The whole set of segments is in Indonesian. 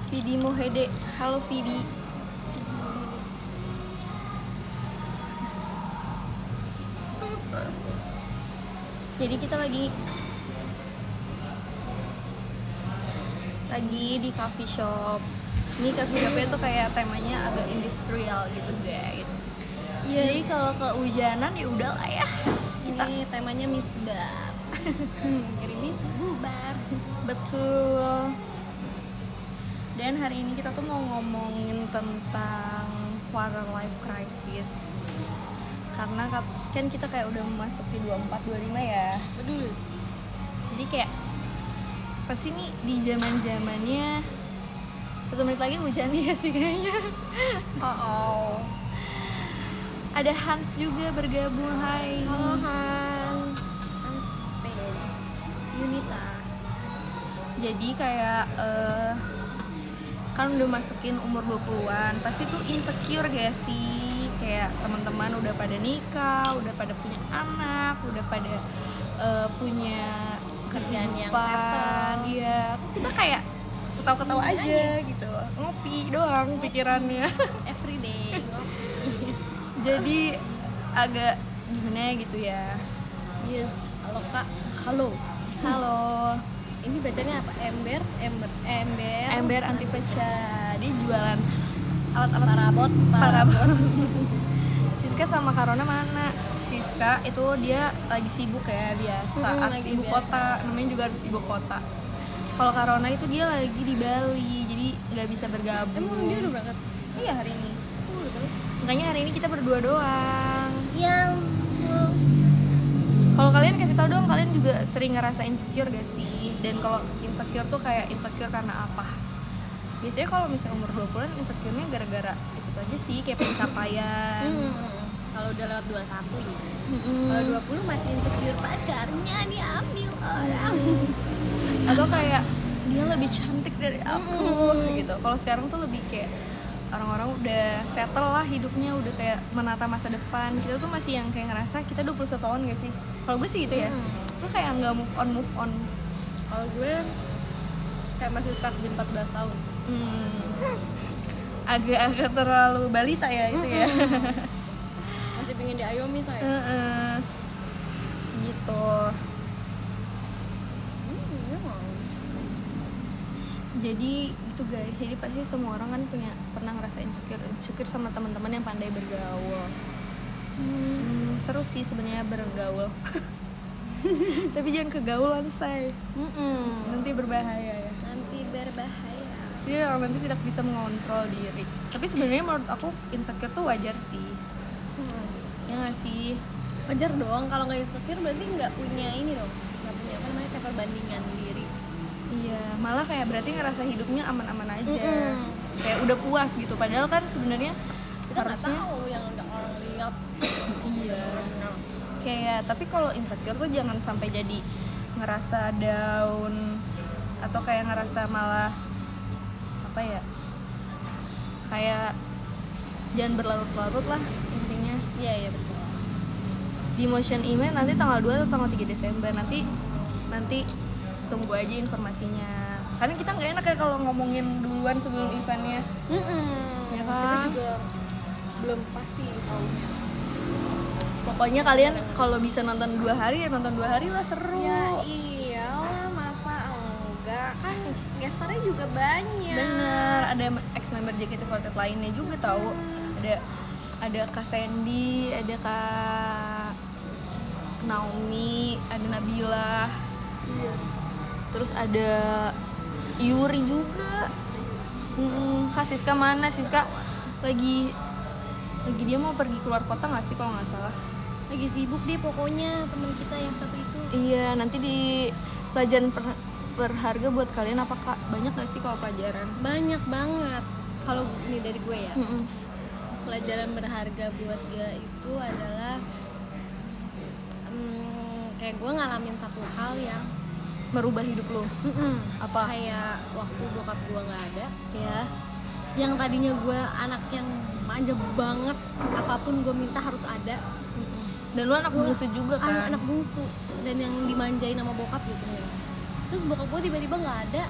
Vidi Mohede. Halo Vidi. Jadi kita lagi di coffee shop. Ini coffee shopnya tuh kayak temanya agak industrial gitu guys. Yes. Jadi kalau kehujanan ya udah lah ya. Ini temanya misbar. Gerimis bubar. Betul. Dan hari ini kita tuh mau ngomongin tentang quarter life crisis. Karena kan kita kayak udah memasuki 24-25 ya. Betul. Jadi kayak pasti nih di zaman-zamannya 1 menit lagi hujan ya sih kayaknya. Oh. Ada Hans juga bergabung. Hai. Halo Hans. Hans P. Yunita. Jadi kayak kan udah masukin umur 20-an, pasti tuh insecure gak sih? Kayak teman-teman udah pada nikah, udah pada punya anak, udah pada punya Kerjaan yang kehidupan. Iya, kita kayak ketawa-ketawa aja gitu, ngopi doang pikirannya. Everyday ngopi. Jadi agak gimana gitu ya. Yes. Halo Kak. Halo. Ini bacanya apa? Ember. Ember anti pecah. Dia jualan alat-alat Parabot. Siska sama Karona mana? Siska itu dia lagi sibuk ya biasa, lagi ibu biasa. kota, namanya juga artis ibu kota. Kalau Karona itu dia lagi di Bali, jadi nggak bisa bergabung. Emang dia udah berangkat? Iya hari ini. Udah terus. Makanya hari ini kita berdua doang. Yang Kalau kalian kasih tahu dong, kalian juga sering ngerasa insecure gak sih? Dan kalau insecure tuh kayak insecure karena apa? Biasanya kalau misalnya umur 20-an insecure-nya gara-gara itu aja sih, kayak pencapaian. Kalau udah lewat 21 ya. Kalau 20 masih insecure pacarnya diambil orang. Atau kayak dia lebih cantik dari aku gitu. Kalau sekarang tuh lebih kayak orang-orang udah settle lah hidupnya, udah kayak menata masa depan. Kita tuh masih yang kayak ngerasa kita 21 tahun gak sih? Kalau gue sih gitu ya. Lu kayak nggak move on. Kalau gue kayak masih stuck di 14 tahun. Agak-agak terlalu balita ya itu ya. Masih pengen diayomi saya. Gitu. Jadi gitu guys, jadi pasti semua orang kan pernah ngerasa insecure sama teman-teman yang pandai bergaul. Seru sih sebenarnya bergaul. Tapi jangan kegaulan say. Nanti berbahaya ya. Nanti berbahaya. Dia nanti tidak bisa mengontrol diri. Tapi sebenarnya menurut aku insecure tuh wajar sih. Ya nggak sih? Wajar dong, kalau nggak insecure berarti nggak punya ini dong, nggak punya apa namanya kayak perbandingan diri. Iya, malah kayak berarti ngerasa hidupnya aman-aman aja. Kayak udah puas gitu. Padahal kan sebenarnya Kita nggak harusnya tahu yang udah orang lihat. iya. Kayak tapi kalau insecure tuh jangan sampai jadi ngerasa down atau kayak ngerasa malah apa ya? Kayak jangan berlarut-larut lah intinya. Iya betul. Di Motion Event nanti tanggal 2 atau tanggal 3 Desember nanti tunggu aja informasinya. Karena kita nggak enak ya kalau ngomongin duluan sebelum eventnya. Ya kan? Kita juga belum pasti tahunya. Pokoknya kalian kalau bisa nonton 2 hari ya nonton 2 hari lah, seru. Ya iyalah, masa enggak, kan gestarnya juga banyak. Bener, ada ex-member JKT48 lainnya juga tahu. Ada Kak Sandy, ada Kak Naomi, ada Nabila. Iya. Terus ada Yuri juga. Kak Siska mana? Siska lagi dia mau pergi keluar kota nggak sih kalau nggak salah? Lagi sibuk deh pokoknya teman kita yang satu itu. Iya, nanti di pelajaran berharga buat kalian apa Kak? Banyak nggak sih kalau pelajaran? Banyak banget. Kalau ini dari gue ya. Pelajaran berharga buat dia itu adalah kayak gue ngalamin satu hal yang Merubah hidup lo. Apa? Kayak waktu bokap gue nggak ada, Ya. yang tadinya gue anak yang manja banget, apapun gue minta harus ada. Dan lu anak bungsu juga kan? Anak bungsu dan yang dimanjain sama bokap gitu ya. Terus bokap gue tiba-tiba nggak ada,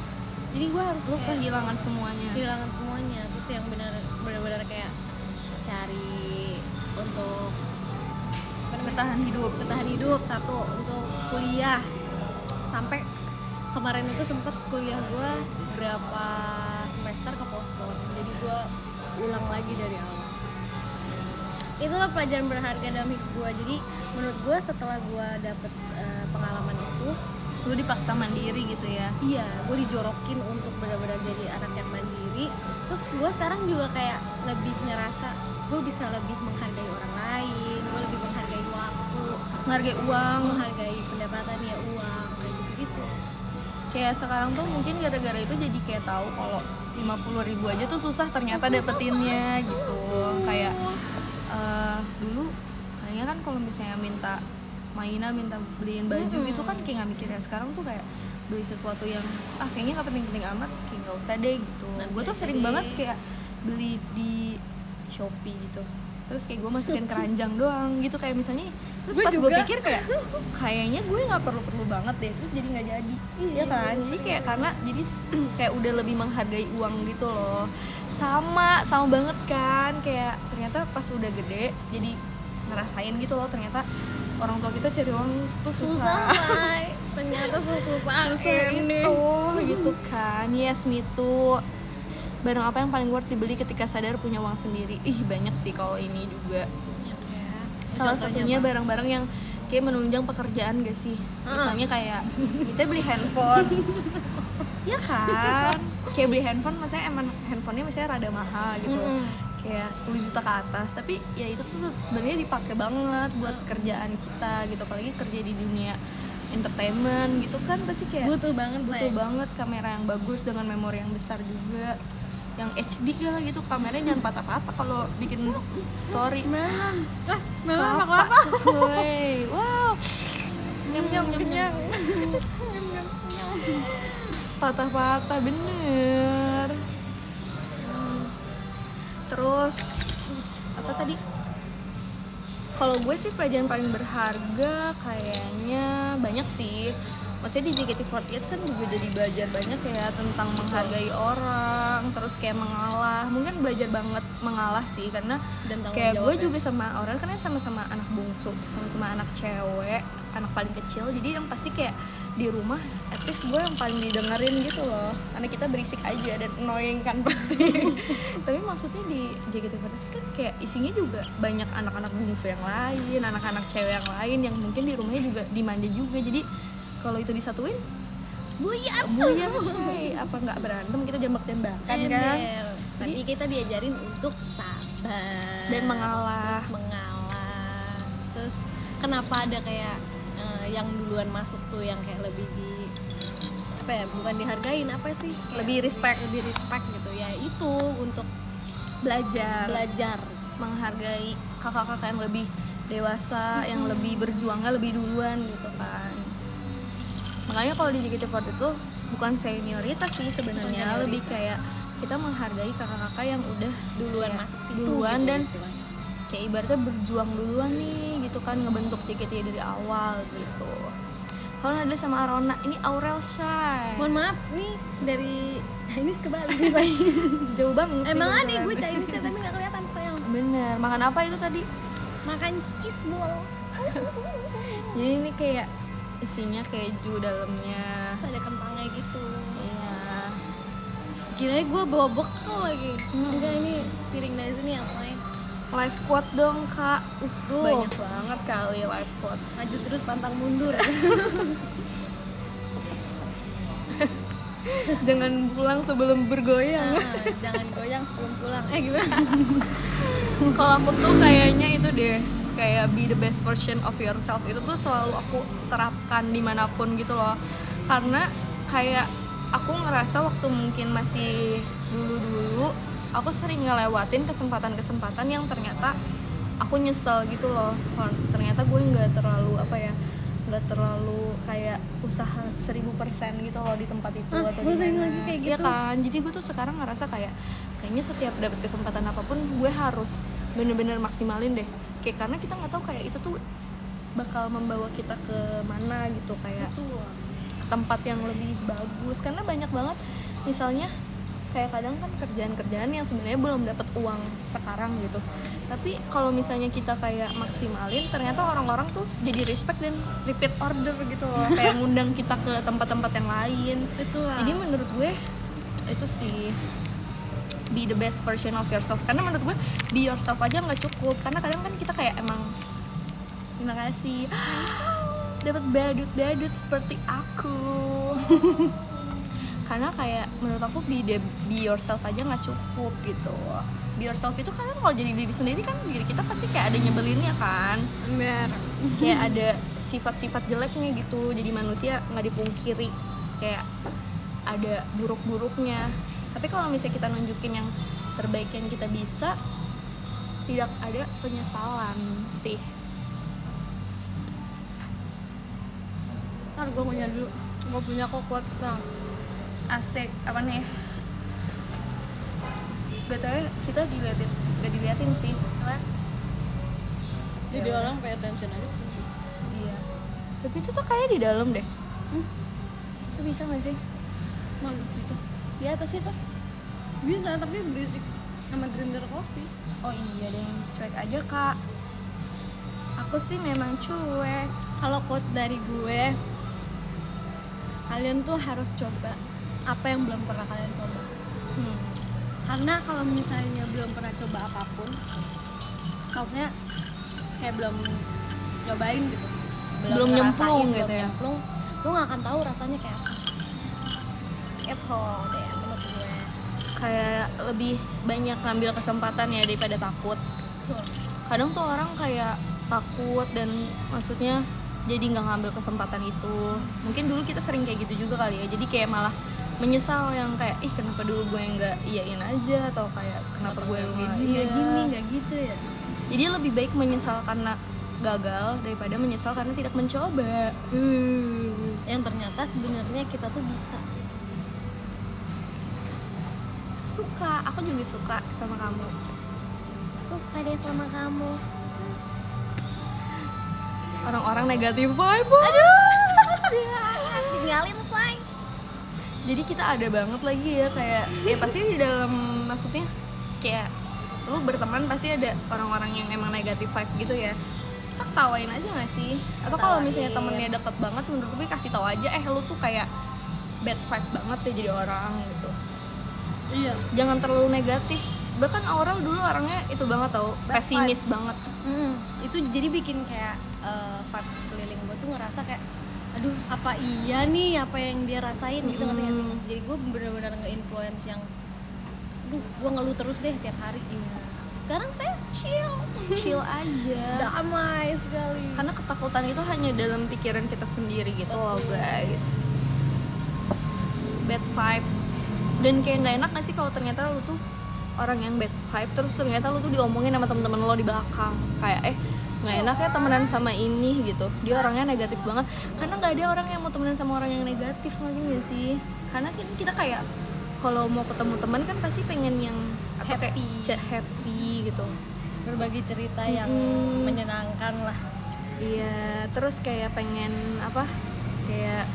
Jadi gue harus lu kayak kehilangan semuanya. kehilangan semuanya. Terus yang benar-benar kayak cari untuk bertahan hidup satu, untuk kuliah. Sampai kemarin itu sempet kuliah gue berapa semester ke postpone, jadi gue ulang lagi dari awal. Itulah pelajaran berharga dalam hidup gue. Jadi menurut gue setelah gue dapet pengalaman itu, Lu dipaksa mandiri gitu ya. iya, gue dijorokin untuk benar-benar jadi anak yang mandiri. Terus gue sekarang juga kayak lebih ngerasa gue bisa lebih menghargai orang lain, gue lebih menghargai waktu, Menghargai uang. menghargai pendapatan ya, uang, kayak gitu-gitu. Kayak sekarang tuh mungkin gara-gara itu jadi kayak tahu kalau 50.000 aja tuh susah ternyata dapetinnya gitu. Kayak dulu kayaknya kan kalau misalnya minta mainan, minta beliin baju gitu kan kayak nggak mikir ya. Sekarang tuh kayak beli sesuatu yang kayaknya nggak penting-penting amat, kayak nggak usah deh gitu. Gue tuh sering banget kayak beli di Shopee gitu, terus kayak gue masukin keranjang doang gitu, kayak misalnya. Terus pas gue pikir kayak kayaknya gue nggak perlu banget deh, terus jadi nggak jadi. Iya kan, jadi kayak karena jadi kayak udah lebih menghargai uang gitu loh. Sama banget kan, kayak ternyata pas udah gede jadi ngerasain gitu loh, ternyata orang tua kita cari uang tuh susah. May. Ternyata susah ini itu gitu kan. Yes, me too. Barang apa yang paling worth dibeli ketika sadar punya uang sendiri? Banyak sih kalau ini juga. Salah satunya barang-barang yang kayak menunjang pekerjaan gak sih? Misalnya kayak beli handphone. Ya kan? Kayak beli handphone, maksudnya emang handphonenya misalnya rada mahal gitu. Kayak 10 juta ke atas, tapi ya itu tuh sebenarnya dipakai banget buat kerjaan kita gitu. Apalagi kerja di dunia entertainment gitu kan, pasti kayak butuh banget kamera yang bagus dengan memori yang besar juga, yang HD lah gitu. Kameranya jangan patah-patah kalau bikin story. Kelapa coy. Wow, nyam kenyang. Patah-patah bener. Terus apa tadi? Kalau gue sih pelajaran paling berharga kayaknya banyak sih. Maksudnya di JKT48 kan juga jadi belajar banyak ya tentang menghargai orang, terus kayak mengalah. Mungkin belajar banget mengalah sih, karena kayak gue juga sama orang kan sama-sama anak bungsu, sama-sama anak cewek, anak paling kecil. Jadi yang pasti kayak di rumah at least gue yang paling didengerin gitu loh, karena kita berisik aja dan annoying kan pasti. Tapi maksudnya di JKT48 kan kayak isinya juga banyak anak-anak bungsu yang lain, anak-anak cewek yang lain yang mungkin di rumahnya juga dimanja juga. Jadi kalau itu disatuin buyar shay, apa nggak berantem, kita jambak-jambakan kan. Tapi kita diajarin untuk sabar dan mengalah. Terus kenapa ada kayak yang duluan masuk tuh yang kayak lebih di apa ya, bukan dihargain, apa sih, kayak lebih respect gitu ya, itu untuk belajar menghargai kakak-kakak yang lebih dewasa, yang lebih berjuangnya lebih duluan gitu kan. Makanya kalau di JKT48 itu bukan senioritas sih sebenarnya, lebih kayak kita menghargai kakak-kakak yang udah duluan masuk situ duluan gitu, dan istilahnya. Kayak ibaratnya berjuang duluan nih gitu kan, ngebentuk JKT dari awal gitu. Kalau Nadila sama Arona, ini Aurel Shay. Mohon maaf nih dari Chinese ke Bali saya. Jauh banget. Emang ada gue Chinese tapi nggak kelihatan sayang. Bener. Makan apa itu tadi? Makan cheese ball. Jadi ini kayak isinya keju dalamnya. Terus ada kentangnya gitu. Iya. Kira gue bawa bekal lagi. Enggak, ini piring dari sini yang lain. Live quote dong kak. Banyak banget kali live quote. Maju terus pantang mundur. Jangan pulang sebelum bergoyang. Jangan goyang sebelum pulang. Gimana? Kalau aku tuh kayaknya itu deh, kayak be the best version of yourself itu tuh selalu aku terapkan dimanapun gitu loh. Karena kayak aku ngerasa waktu mungkin masih dulu aku sering ngelewatin kesempatan-kesempatan yang ternyata aku nyesel gitu loh. Ternyata gue nggak terlalu kayak usaha 1000% gitu loh di tempat itu atau di mana. Kayak gitu. Ya kan, jadi gue tuh sekarang ngerasa kayaknya setiap dapat kesempatan apapun gue harus bener-bener maksimalin deh. Kayak karena kita nggak tahu kayak itu tuh bakal membawa kita ke mana gitu, kayak ke tempat yang lebih bagus. Karena banyak banget misalnya kayak kadang kan kerjaan-kerjaan yang sebenarnya belum dapat uang sekarang gitu, tapi kalau misalnya kita kayak maksimalin, ternyata orang-orang tuh jadi respect dan repeat order gitu loh, kayak ngundang kita ke tempat-tempat yang lain. Betul. Jadi menurut gue itu sih be the best version of yourself, karena menurut gue be yourself aja nggak cukup, karena kadang kan kita kayak emang terima kasih dapat badut seperti aku karena kayak menurut aku be yourself aja nggak cukup gitu. Be yourself itu kan kalau jadi diri sendiri kan diri kita pasti kayak ada nyebelinnya kan, Bener. kayak ada sifat-sifat jeleknya gitu. Jadi manusia nggak dipungkiri kayak ada buruk-buruknya, tapi kalau misalnya kita nunjukin yang terbaik yang kita bisa, tidak ada penyesalan sih. Ntar gue punya dulu, gue punya kok quotes tau. Asik, apa nih? BTW kita gak diliatin sih, coba. Jadi orang pay attention aja. Iya. Tapi itu tuh kayak di dalam deh. Itu bisa nggak sih? Mana situ? Di atas itu? Bisa, tapi berisik sama grinder coffee. Oh iya deh, cuek aja kak. Aku sih memang cuek. Kalau quotes dari gue, kalian tuh harus coba apa yang belum pernah kalian coba. Karena kalau misalnya belum pernah coba apapun, maksudnya kayak belum nyobain gitu, Belum nyemplung ngerasain, gitu ya. nyemplung, lu gak akan tahu rasanya kayak apa. Itu deh menurut gue. Kayak lebih banyak ngambil kesempatan ya daripada takut. Tuh. Kadang tuh orang kayak takut dan maksudnya jadi nggak ngambil kesempatan itu. Mungkin dulu kita sering kayak gitu juga kali ya, jadi kayak malah menyesal yang kayak ih kenapa dulu gue nggak iyain aja, atau kayak kenapa gue nggak gini nggak gitu ya. Jadi lebih baik menyesal karena gagal daripada menyesal karena tidak mencoba. Yang ternyata sebenarnya kita tuh bisa. Suka, aku juga suka sama kamu. Suka deh sama kamu. Orang-orang negatif vibe. Tinggalin say. Jadi kita ada banget lagi ya kayak ya pasti di dalam, maksudnya kayak lu berteman pasti ada orang-orang yang emang negatif vibe gitu ya. Kita ketawain aja gak sih? Atau kalau misalnya temennya deket banget, menurut gue kasih tahu aja lu tuh kayak bad vibe banget ya jadi orang gitu. Iya. Jangan terlalu negatif. Bahkan Aurel dulu orangnya itu banget tau, Bad pesimis vibes. banget. Itu jadi bikin kayak vibes sekeliling gue tuh ngerasa kayak aduh apa iya nih apa yang dia rasain gitu ngerti gak sih? Jadi gue benar-benar nge-influence yang aduh gue ngeluh terus deh tiap hari. Sekarang saya Chill aja. damai sekali. Karena ketakutan itu hanya dalam pikiran kita sendiri gitu loh guys. Bad vibe. Dan kayak nggak enak gak sih kalau ternyata lu tuh orang yang bad vibe, terus ternyata lu tuh diomongin sama teman-teman lo di belakang kayak nggak enak ya temenan sama ini gitu, dia orangnya negatif banget. Karena nggak ada orang yang mau temenan sama orang yang negatif, lagi nggak sih? Karena kita kayak kalau mau ketemu teman kan pasti pengen yang happy gitu, Berbagi cerita yang menyenangkan lah. iya. Terus kayak pengen apa, kayak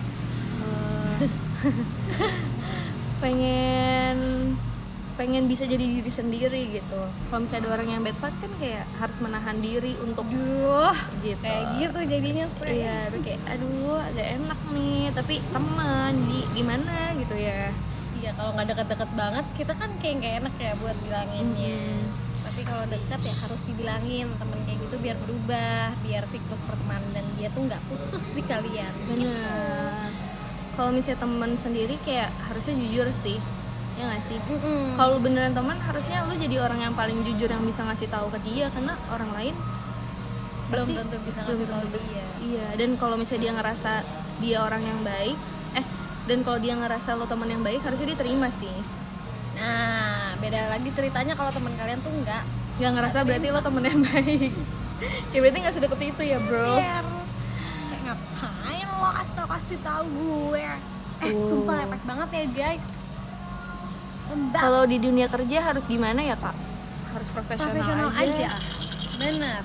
pengen bisa jadi diri sendiri gitu. Kalau misalnya ada orang yang bad vibe kan kayak harus menahan diri untuk gitu. Kayak gitu jadinya sih. Iya, aduh kayak aduh agak enak nih, tapi teman jadi gimana gitu ya. Iya, kalau nggak deket-deket banget kita kan kayak nggak enak ya buat bilanginnya. Tapi kalau deket ya harus dibilangin temen kayak gitu biar berubah, biar siklus pertemanan dan dia tuh nggak putus di kalian. Bener. Kalau misalnya teman sendiri kayak harusnya jujur sih, ya nggak sih? Kalau beneran teman harusnya lu jadi orang yang paling jujur yang bisa ngasih tahu ke dia, karena orang lain Belum pasti tentu bisa belum ngasih tahu tentu. dia. Iya, dan kalau misalnya dia ngerasa dia orang yang baik, dan kalau dia ngerasa lo teman yang baik, harusnya dia terima sih. Nah, beda lagi ceritanya kalau teman kalian tuh nggak Ngerasa berarti lo temen yang baik. Ya berarti nggak sedeket itu ya bro. kayak ngapain lo kasih tahu gue. Sumpah lepek banget ya guys. Lembab. Kalau di dunia kerja harus gimana ya kak? Harus profesional aja. Bener.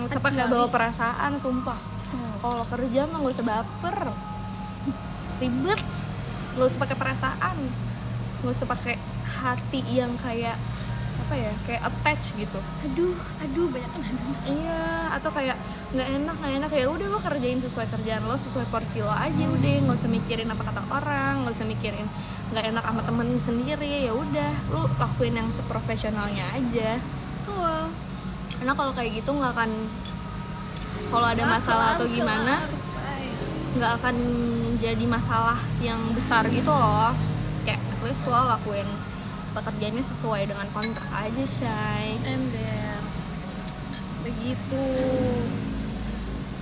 Sampai nggak bawa perasaan, sumpah. Kalau kerja mah nggak usah baper, ribet, nggak usah pakai perasaan. nggak usah pakai hati yang kayak apa ya, kayak attach gitu. aduh banyak kan aduh. Iya, atau kayak nggak enak ya udah lo kerjain sesuai kerjaan lo, sesuai porsi lo aja udah, nggak usah mikirin apa kata orang, nggak usah mikirin nggak enak sama temen sendiri, ya udah lo lakuin yang seprofesionalnya aja. Tuh. Karena kalau kayak gitu nggak akan, kalau ada masalah atau gimana nggak akan jadi masalah yang besar gitu loh. Kayak at least lo lakuin pekerjaannya sesuai dengan kontrak aja, Shay. Ember begitu.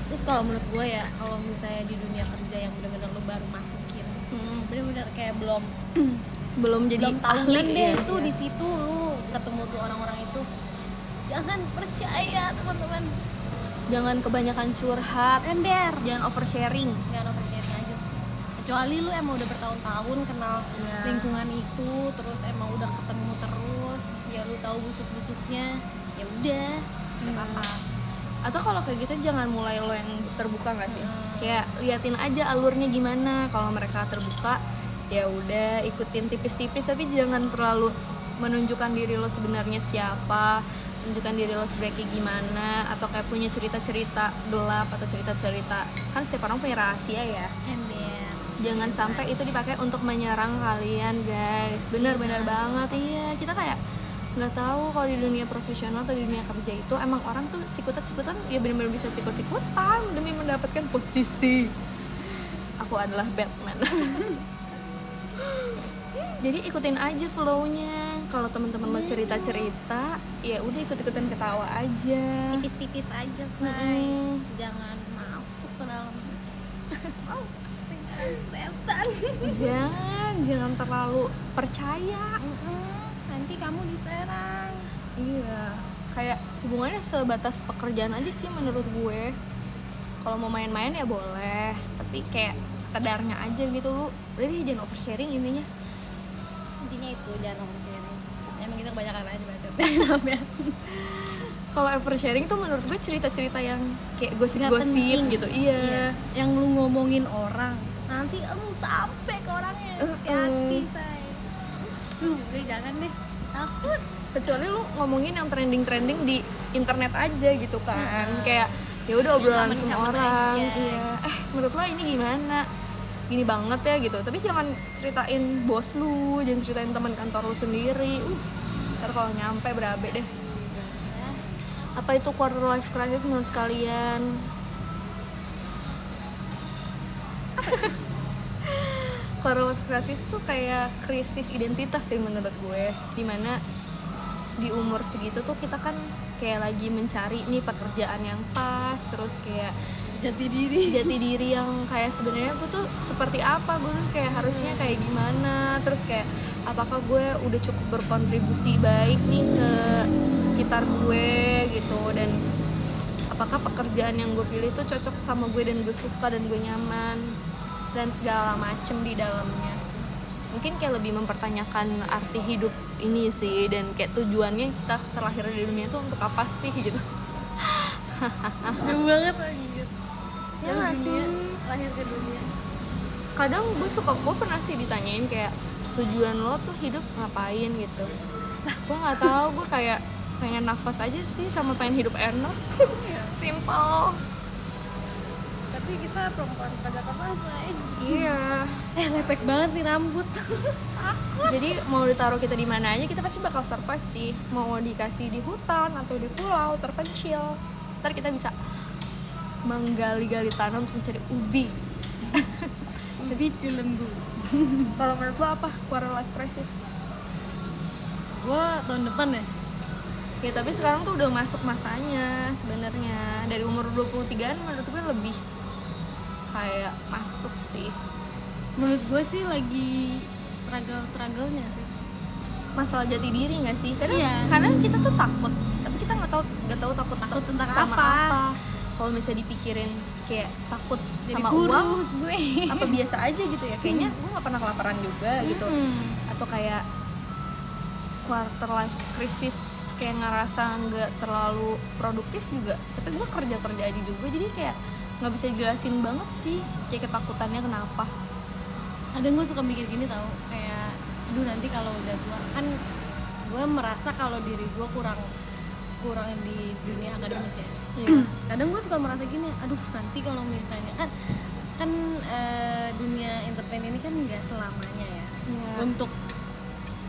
Terus kalau menurut gue ya, kalau misalnya di dunia kerja yang benar-benar lo baru masukin, benar-benar kayak belum jadi tahu ahli deh ya, itu ya. di situ lu ketemu tuh orang-orang itu, jangan percaya teman-teman. Jangan kebanyakan curhat, Ember, jangan oversharing. jangan oversharing aja sih. Kecuali lu emang udah bertahun-tahun kenal lingkungan itu, terus emang udah ketemu terus, ya lu tahu busuk-busuknya, ya udah, nggak apa-apa. Atau kalau kayak gitu jangan mulai lo yang terbuka nggak sih? Kayak liatin aja alurnya gimana. Kalau mereka terbuka, ya udah ikutin tipis-tipis, tapi jangan terlalu menunjukkan diri lo sebenarnya siapa, menunjukkan diri lo sebenarnya kayak gimana, atau kayak punya cerita-cerita gelap atau cerita-cerita, kan setiap orang punya rahasia ya. Ember, Jangan sampai itu dipakai untuk menyerang kalian, guys. Bener-bener banget. Iya, kita kayak nggak tahu kalau di dunia profesional atau di dunia kerja itu emang orang tuh sikutan ya benar-benar bisa sikut-sikutan demi mendapatkan posisi. Aku adalah Batman. Jadi ikutin aja flow-nya. Kalau teman-teman lo cerita-cerita, ya udah ikut-ikutan ketawa aja. tipis-tipis aja say. Jangan masuk ke dalam. Oh, setan. Jangan terlalu percaya. Nanti kamu diserang. Iya, kayak hubungannya sebatas pekerjaan aja sih menurut gue. Kalau mau main-main ya boleh, tapi kayak sekedarnya aja gitu. Lu jadi jangan oversharing intinya. Intinya itu, jangan oversharing. Emang kita kebanyakan aja bacot. Kalau oversharing tuh menurut gue cerita-cerita yang kayak Nggak gosip-gosip penting. gitu. Iya. Yang lu ngomongin orang, nanti lu sampai ke orangnya. Hati-hati say. Udah jangan deh, takut. Kecuali lu ngomongin yang trending-trending di internet aja gitu kan. Kayak ya udah obrolan Yang semua common-common orang. aja. Iya. Menurut lo ini gimana? Gini banget ya gitu. Tapi jangan ceritain bos lu, jangan ceritain teman kantor lu sendiri. Ntar kalau nyampe berabe deh. Apa itu quarter life crisis menurut kalian? Quarter life crisis tuh kayak krisis identitas sih menurut gue. Dimana di umur segitu tuh kita kan kayak lagi mencari nih pekerjaan yang pas, terus kayak Jati diri yang kayak sebenarnya gue tuh seperti apa, gue tuh kayak harusnya kayak gimana, terus kayak apakah gue udah cukup berkontribusi baik nih ke sekitar gue gitu, dan apakah pekerjaan yang gue pilih tuh cocok sama gue dan gue suka dan gue nyaman dan segala macem di dalamnya. Mungkin kayak lebih mempertanyakan arti hidup ini sih, dan kayak tujuannya kita terlahir di dunia itu untuk apa sih gitu. jauh banget anjir. Ya nggak sih? Lahir ke dunia. Kadang gue pernah sih ditanyain kayak tujuan lo tuh hidup ngapain gitu. Gue nggak tahu, gue kayak pengen nafas aja sih sama pengen hidup enak. Simple. Tapi kita perempuan pada kepala. Iya. Lepek banget nih rambut. Jadi mau ditaruh kita di mana aja kita pasti bakal survive sih. Mau dikasih di hutan atau di pulau terpencil, ntar kita bisa menggali-gali tanah untuk mencari ubi. Lebih cilembu. Kalau menurut lo apa quarter life crisis? Gua tahun depan ya. Ya tapi sekarang tuh udah masuk masanya sebenarnya. Dari umur 23-an menurut gue lebih kayak masuk sih. Menurut gue sih lagi struggle-nya sih. Masalah jati diri nggak sih? Karena Iya. karena kita tuh takut, tapi kita nggak tahu takut tentang sama apa. Kalau misalnya dipikirin kayak takut Jadi sama uang, kurus gue. apa biasa aja gitu ya, kayaknya gue nggak pernah kelaparan juga gitu. Atau kayak quarter life crisis kayak ngerasa nggak terlalu produktif juga, tapi gue kerja aja juga, jadi kayak nggak bisa dijelasin banget sih kayak ketakutannya kenapa. Kadang gue suka mikir gini tau, kayak aduh nanti kalau udah tua kan gue merasa kalau diri gue kurang di dunia akademis ya. Kadang gue suka merasa gini, aduh nanti kalau misalnya kan dunia entertain ini kan nggak selamanya ya. Untuk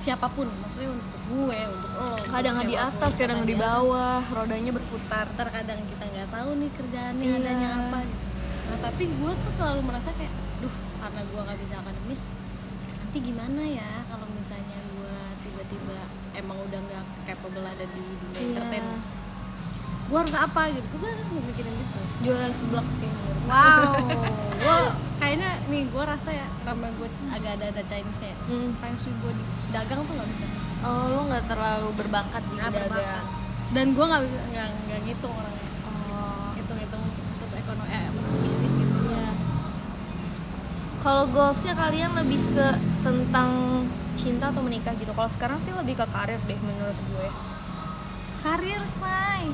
siapapun, maksudnya untuk gue, untuk lo, kadang di atas, kadang di bawah, rodanya berputar. Terkadang kita nggak tahu nih kerjaannya adanya apa gitu. Nah tapi gue tuh selalu merasa kayak, duh karena gue nggak bisa akademis, nanti gimana ya kalau misalnya gue tiba-tiba emang udah nggak capable ada di dunia entertain, gue harus apa gitu. Gue harus mikirin gitu. Jualan seblak sih menurut gue. Wow, gue kayaknya nih gue rasa ya karena gue agak ada Chinese-nya ya. Feng Shui gue di dagang tuh nggak bisa. Oh, lo nggak terlalu berbakat di dagang. Dan gue nggak ngitung orangnya. Hitung untuk ekonomi bisnis gitu. Kalau goalsnya kalian lebih ke tentang cinta atau menikah gitu. Kalau sekarang sih lebih ke karir deh menurut gue. Karir, say.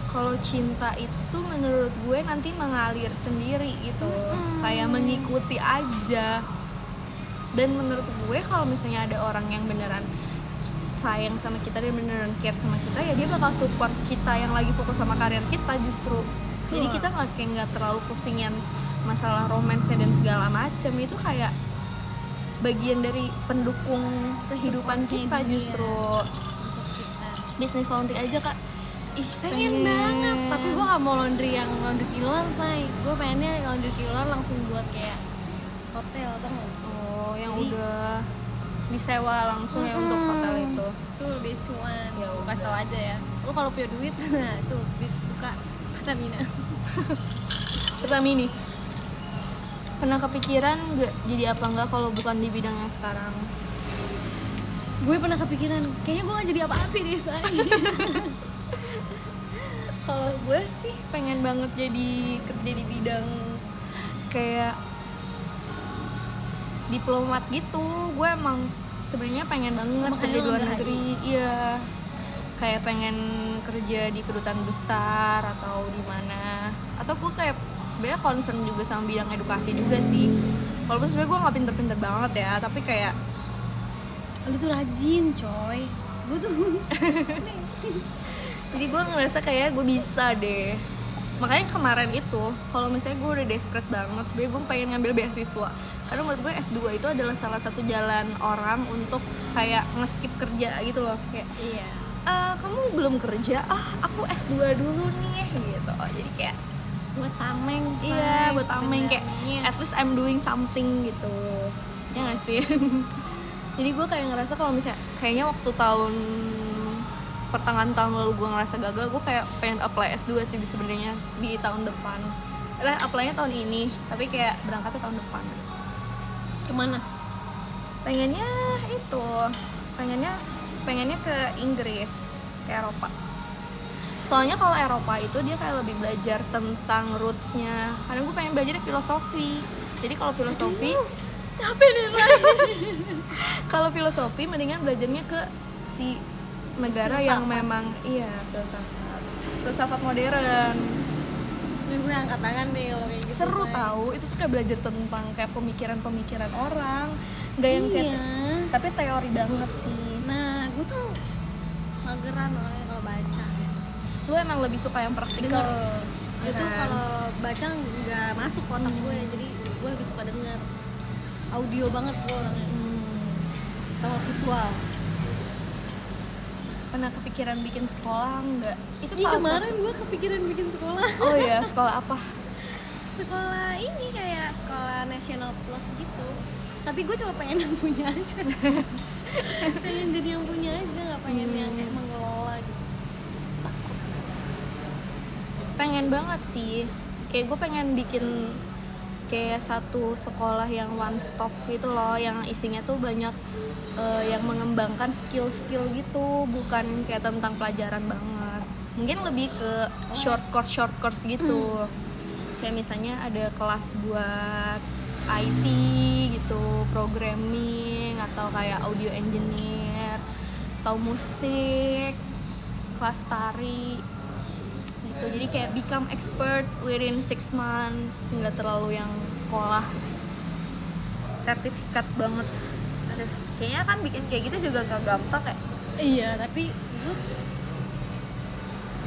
Kalau cinta itu menurut gue nanti mengalir sendiri gitu, kayak mengikuti aja. Dan menurut gue kalau misalnya ada orang yang beneran sayang sama kita dan beneran care sama kita, ya dia bakal support kita yang lagi fokus sama karir kita justru. Jadi kita nggak terlalu pusingin masalah romansnya dan segala macam, itu kayak bagian dari pendukung kehidupan kita justru. Bisnis laundry aja kak, pengen banget, tapi gue gak mau laundry yang laundry kiloan, say. Gue pengennya laundry kiloan langsung buat kayak hotel atau nggak? Oh, yang udah disewa langsung ya untuk hotel itu. Itu lebih cuan. Ya Gue kasih tau aja ya. Lo kalau punya duit, nah itu buka Pertamina. Pertamini. Pernah kepikiran nggak jadi apa nggak kalau bukan di bidang yang sekarang? Gue pernah kepikiran, kayaknya gue gak jadi apa-apa deh, say. Kalau gue sih pengen banget jadi kerja di bidang kayak diplomat gitu. Gue emang sebenarnya pengen banget kerja di luar negeri. Iya, kayak pengen kerja di kedutaan besar atau di mana. Atau gue kayak sebenarnya concern juga sama bidang edukasi juga sih. Walaupun sebenarnya gue nggak pinter-pinter banget ya, tapi kayak lu tuh rajin, coy. Gue tuh jadi gue ngerasa kayak gue bisa deh. Makanya kemarin itu kalau misalnya gue udah desperate banget, sebenarnya gue pengen ngambil beasiswa karena menurut gue S2 itu adalah salah satu jalan orang untuk kayak nge-skip kerja gitu loh. Kayak kamu belum kerja, aku S2 dulu nih gitu. Jadi kayak buat tameng. Iya, buat tameng kayak at least I'm doing something gitu. Ya nggak sih? Jadi gue kayak ngerasa kalau misalnya kayaknya waktu pertengahan tahun lalu gue ngerasa gagal, gue kayak pengen apply S2 sih sebenarnya di tahun depan. Apply-nya tahun ini, tapi kayak berangkatnya tahun depan. Kemana? Pengennya ke Inggris, ke Eropa. Soalnya kalau Eropa itu dia kayak lebih belajar tentang roots-nya. Karena gue pengen belajar filosofi. Jadi kalau filosofi capek deh, kalau filosofi mendingan belajarnya ke si negara filsafat. Yang memang filsafat modern. Gue angkat tangan deh kalau kayak gitu. Seru tahu, itu tuh kayak belajar tentang kayak pemikiran orang, nggak yang kayak tapi teori banget sih. Nah, gue tuh mageran orangnya kalau baca. Lu emang lebih suka yang praktikal? Gue tuh kalau baca nggak masuk ke otak gue, jadi gue lebih suka denger. Audio banget gue orangnya. Sama visual. Pernah kepikiran bikin sekolah nggak? Itu kemarin gue kepikiran bikin sekolah. Oh ya, sekolah apa? Sekolah ini kayak sekolah National Plus gitu. Tapi gue cuma pengen yang punya aja. Pengen jadi yang punya aja, nggak pengen yang kayak mengelola gitu. Takut. Pengen banget sih. Kayak gue pengen bikin kayak satu sekolah yang one stop gitu loh, yang isinya tuh banyak yang mengembangkan skill-skill gitu, bukan kayak tentang pelajaran banget. Mungkin lebih ke short course gitu. Kayak misalnya ada kelas buat IT gitu, programming, atau kayak audio engineer, atau musik, kelas tari gitu. Jadi kayak become expert within 6 months, nggak terlalu yang sekolah sertifikat banget. Aduh, kayaknya kan bikin kayak gitu juga gak gampang ya. Iya, tapi gue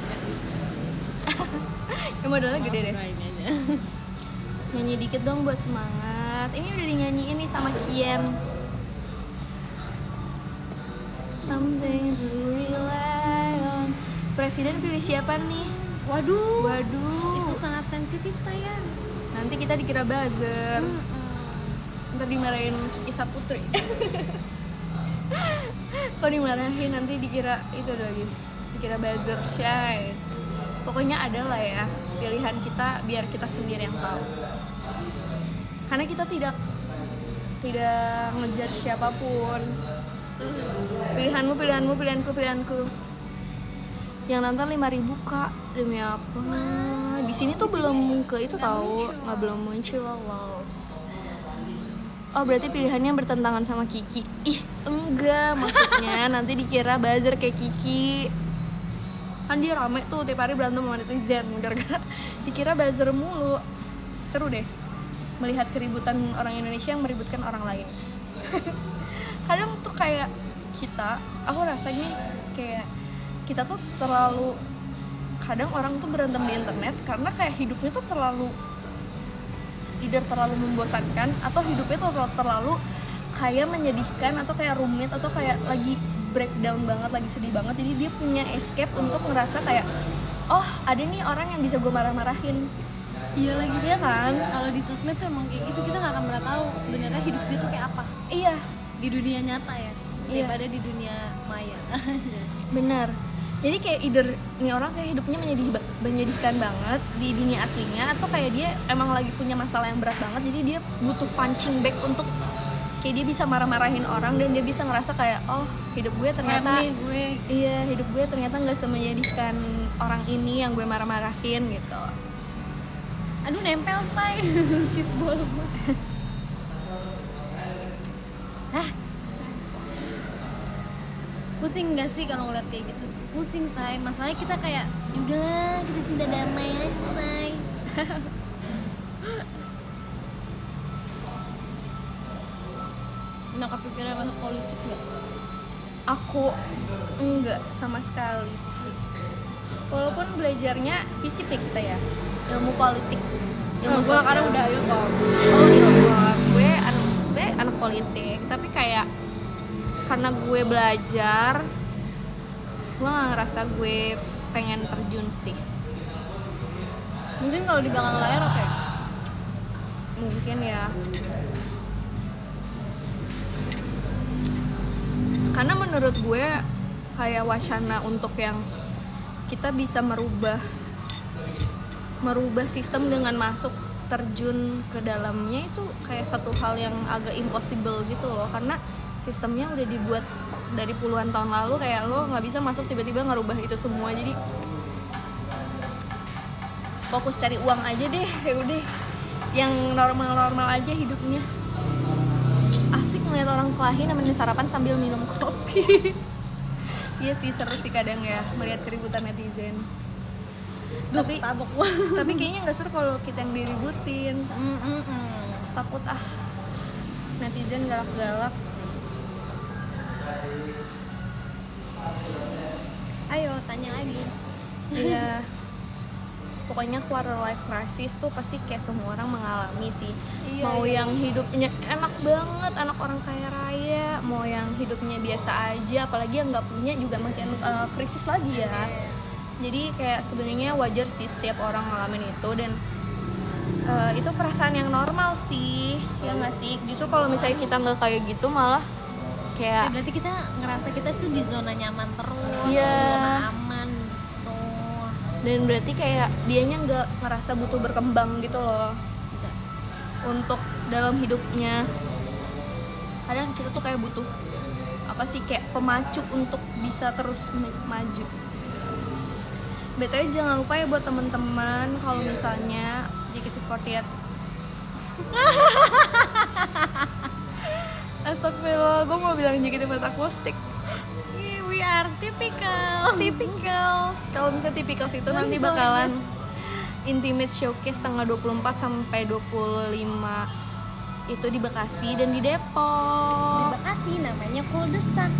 enggak sih. Ya modalnya gede deh. Doain aja. Nyanyi dikit dong buat semangat. Ini udah dinyanyiin nih sama Kian. Something to rely on. Presiden pilih siapa nih? Waduh, Waduh. itu sangat sensitif sayang. Nanti kita dikira buzzer. Ntar dimarahin Kiki Saputri. Kok dimarahin nanti dikira itu lagi. Dikira buzzer shy. Pokoknya ada lah ya pilihan kita biar kita sendiri yang tahu. Karena kita tidak ngejudge siapapun. Pilihanmu, pilihanku. Yang nonton 5.000 Kak, demi apa? Di sini tuh belum ke itu tahu, belum muncul loss. Oh berarti pilihannya bertentangan sama Kiki. Ih enggak, maksudnya nanti dikira buzzer kayak Kiki. Kan dia rame tuh tiap hari berantem sama netizen gara-gara dikira buzzer mulu. Seru deh melihat keributan orang Indonesia yang meributkan orang lain. Kadang tuh kayak kita, aku rasanya kayak kita tuh terlalu, kadang orang tuh berantem di internet karena kayak hidupnya tuh terlalu membosankan atau hidupnya tuh terlalu kayak menyedihkan atau kayak rumit atau kayak lagi breakdown banget, lagi sedih banget. Jadi dia punya escape untuk ngerasa kayak oh ada nih orang yang bisa gue marah-marahin. Iya lagi Iya kan? Kalau di sosmed tuh emang kayak gitu, kita nggak akan pernah tahu sebenarnya hidup dia tuh kayak apa Iya di dunia nyata ya, Iya. daripada di dunia maya. benar. Jadi kayak either nih orang kayak hidupnya menyedihkan banget di dunia aslinya atau kayak dia emang lagi punya masalah yang berat banget, jadi dia butuh punching back untuk kayak dia bisa marah-marahin orang dan dia bisa ngerasa kayak oh hidup gue ternyata Nih gue iya hidup gue ternyata nggak semenyedihkan orang ini yang gue marah-marahin gitu. aduh nempel say cheese ball gue. Pusing nggak sih kalau ngeliat kayak gitu? Pusing say, masalahnya kita kayak udahlah kita cinta damai aja say. Nggak kepikiran masuk politik nggak? Aku enggak sama sekali sih. Walaupun belajarnya fisip ya kita ya, ilmu politik, ilmu Gue karena udah ilkom. Oh ilkom, gue sebenarnya anak politik, tapi kayak karena gue belajar, gue nggak ngerasa gue pengen terjun sih. Mungkin kalau di belakang layar oke. Mungkin ya. Karena menurut gue kayak wacana untuk yang kita bisa merubah sistem dengan masuk terjun ke dalamnya itu kayak satu hal yang agak impossible gitu loh, karena sistemnya udah dibuat dari puluhan tahun lalu, kayak lo nggak bisa masuk tiba-tiba ngerubah itu semua. Jadi fokus cari uang aja deh, ya udah yang normal-normal aja hidupnya. Asik ngeliat orang kelahi namanya sarapan sambil minum kopi. Iya sih, seru sih kadang ya melihat keributan netizen. Tapi tabok. tapi kayaknya nggak seru kalau kita yang diributin. Takut netizen galak-galak. Ayo tanya lagi. Iya. Pokoknya quarter life crisis tuh pasti kayak semua orang mengalami sih. Iya, Mau iya. yang hidupnya enak banget, anak orang kaya raya, mau yang hidupnya biasa aja, apalagi yang nggak punya juga makin krisis lagi ya. Jadi kayak sebenarnya wajar sih setiap orang ngalamin itu, dan itu perasaan yang normal sih, ya nggak sih? Justru kalau misalnya kita nggak kayak gitu malah kayak Berarti kita ngerasa kita tuh di zona nyaman terus, Iya. zona aman gitu. dan berarti kayak dianya nggak ngerasa butuh berkembang gitu loh Bisa. untuk dalam hidupnya. Kadang kita tuh kayak butuh apa sih, kayak pemacu untuk bisa terus maju. BTW jangan lupa ya buat teman-teman kalau misalnya JKT48 Astagfirullah, gue mau bilang JKT48 akustik. We are typical. Typicals. Kalau misalnya Typicals itu nanti bakalan Intimate Showcase tanggal 24 sampai 25 itu di Bekasi dan di Di Depok. Bekasi namanya Kuldesak.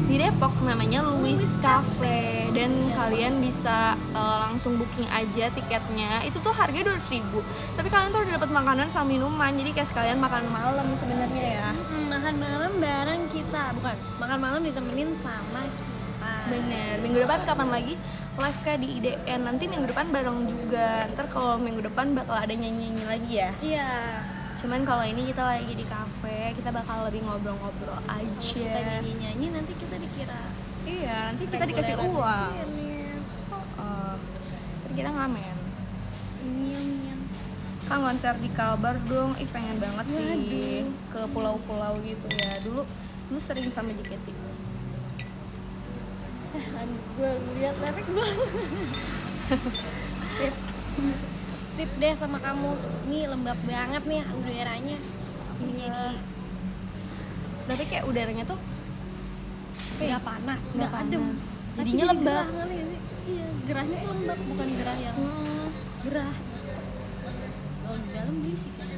Di Depok namanya Louis Louis Cafe dan Ya. kalian bisa langsung booking aja tiketnya. Itu tuh harganya 200.000. Tapi kalian tuh udah dapat makanan sama minuman. Jadi kayak sekalian makan malam sebenarnya ya. Makan malam bareng kita, bukan makan malam ditemenin sama kita. Bener. Minggu depan kapan lagi? Live kah di IDN. Nanti minggu depan bareng juga. Ntar kalau minggu depan bakal ada nyanyi-nyanyi lagi ya. Iya. Cuman kalau ini kita lagi di kafe, kita bakal lebih ngobrol-ngobrol Kalau kita aja. nyanyi-nyanyi nanti kita dikira Iya, nanti kita dikasih uang. Ntar kita ngamen. Miam. Kan konser di Kalbar dong, pengen banget sih Waduh. ke pulau-pulau gitu ya. Dulu sering sama JKT. Gue lihat lepek gue. Sip deh sama kamu. Ini lembab banget nih udaranya. Jadi tapi kayak udaranya tuh Nggak panas, nggak nggak adem. panas. Tapi Jadinya jadi lembab. gerah kali ya sih? Iya, gerahnya tuh lembab, bukan gerah yang gerah. Kalau di dalam berisik kan.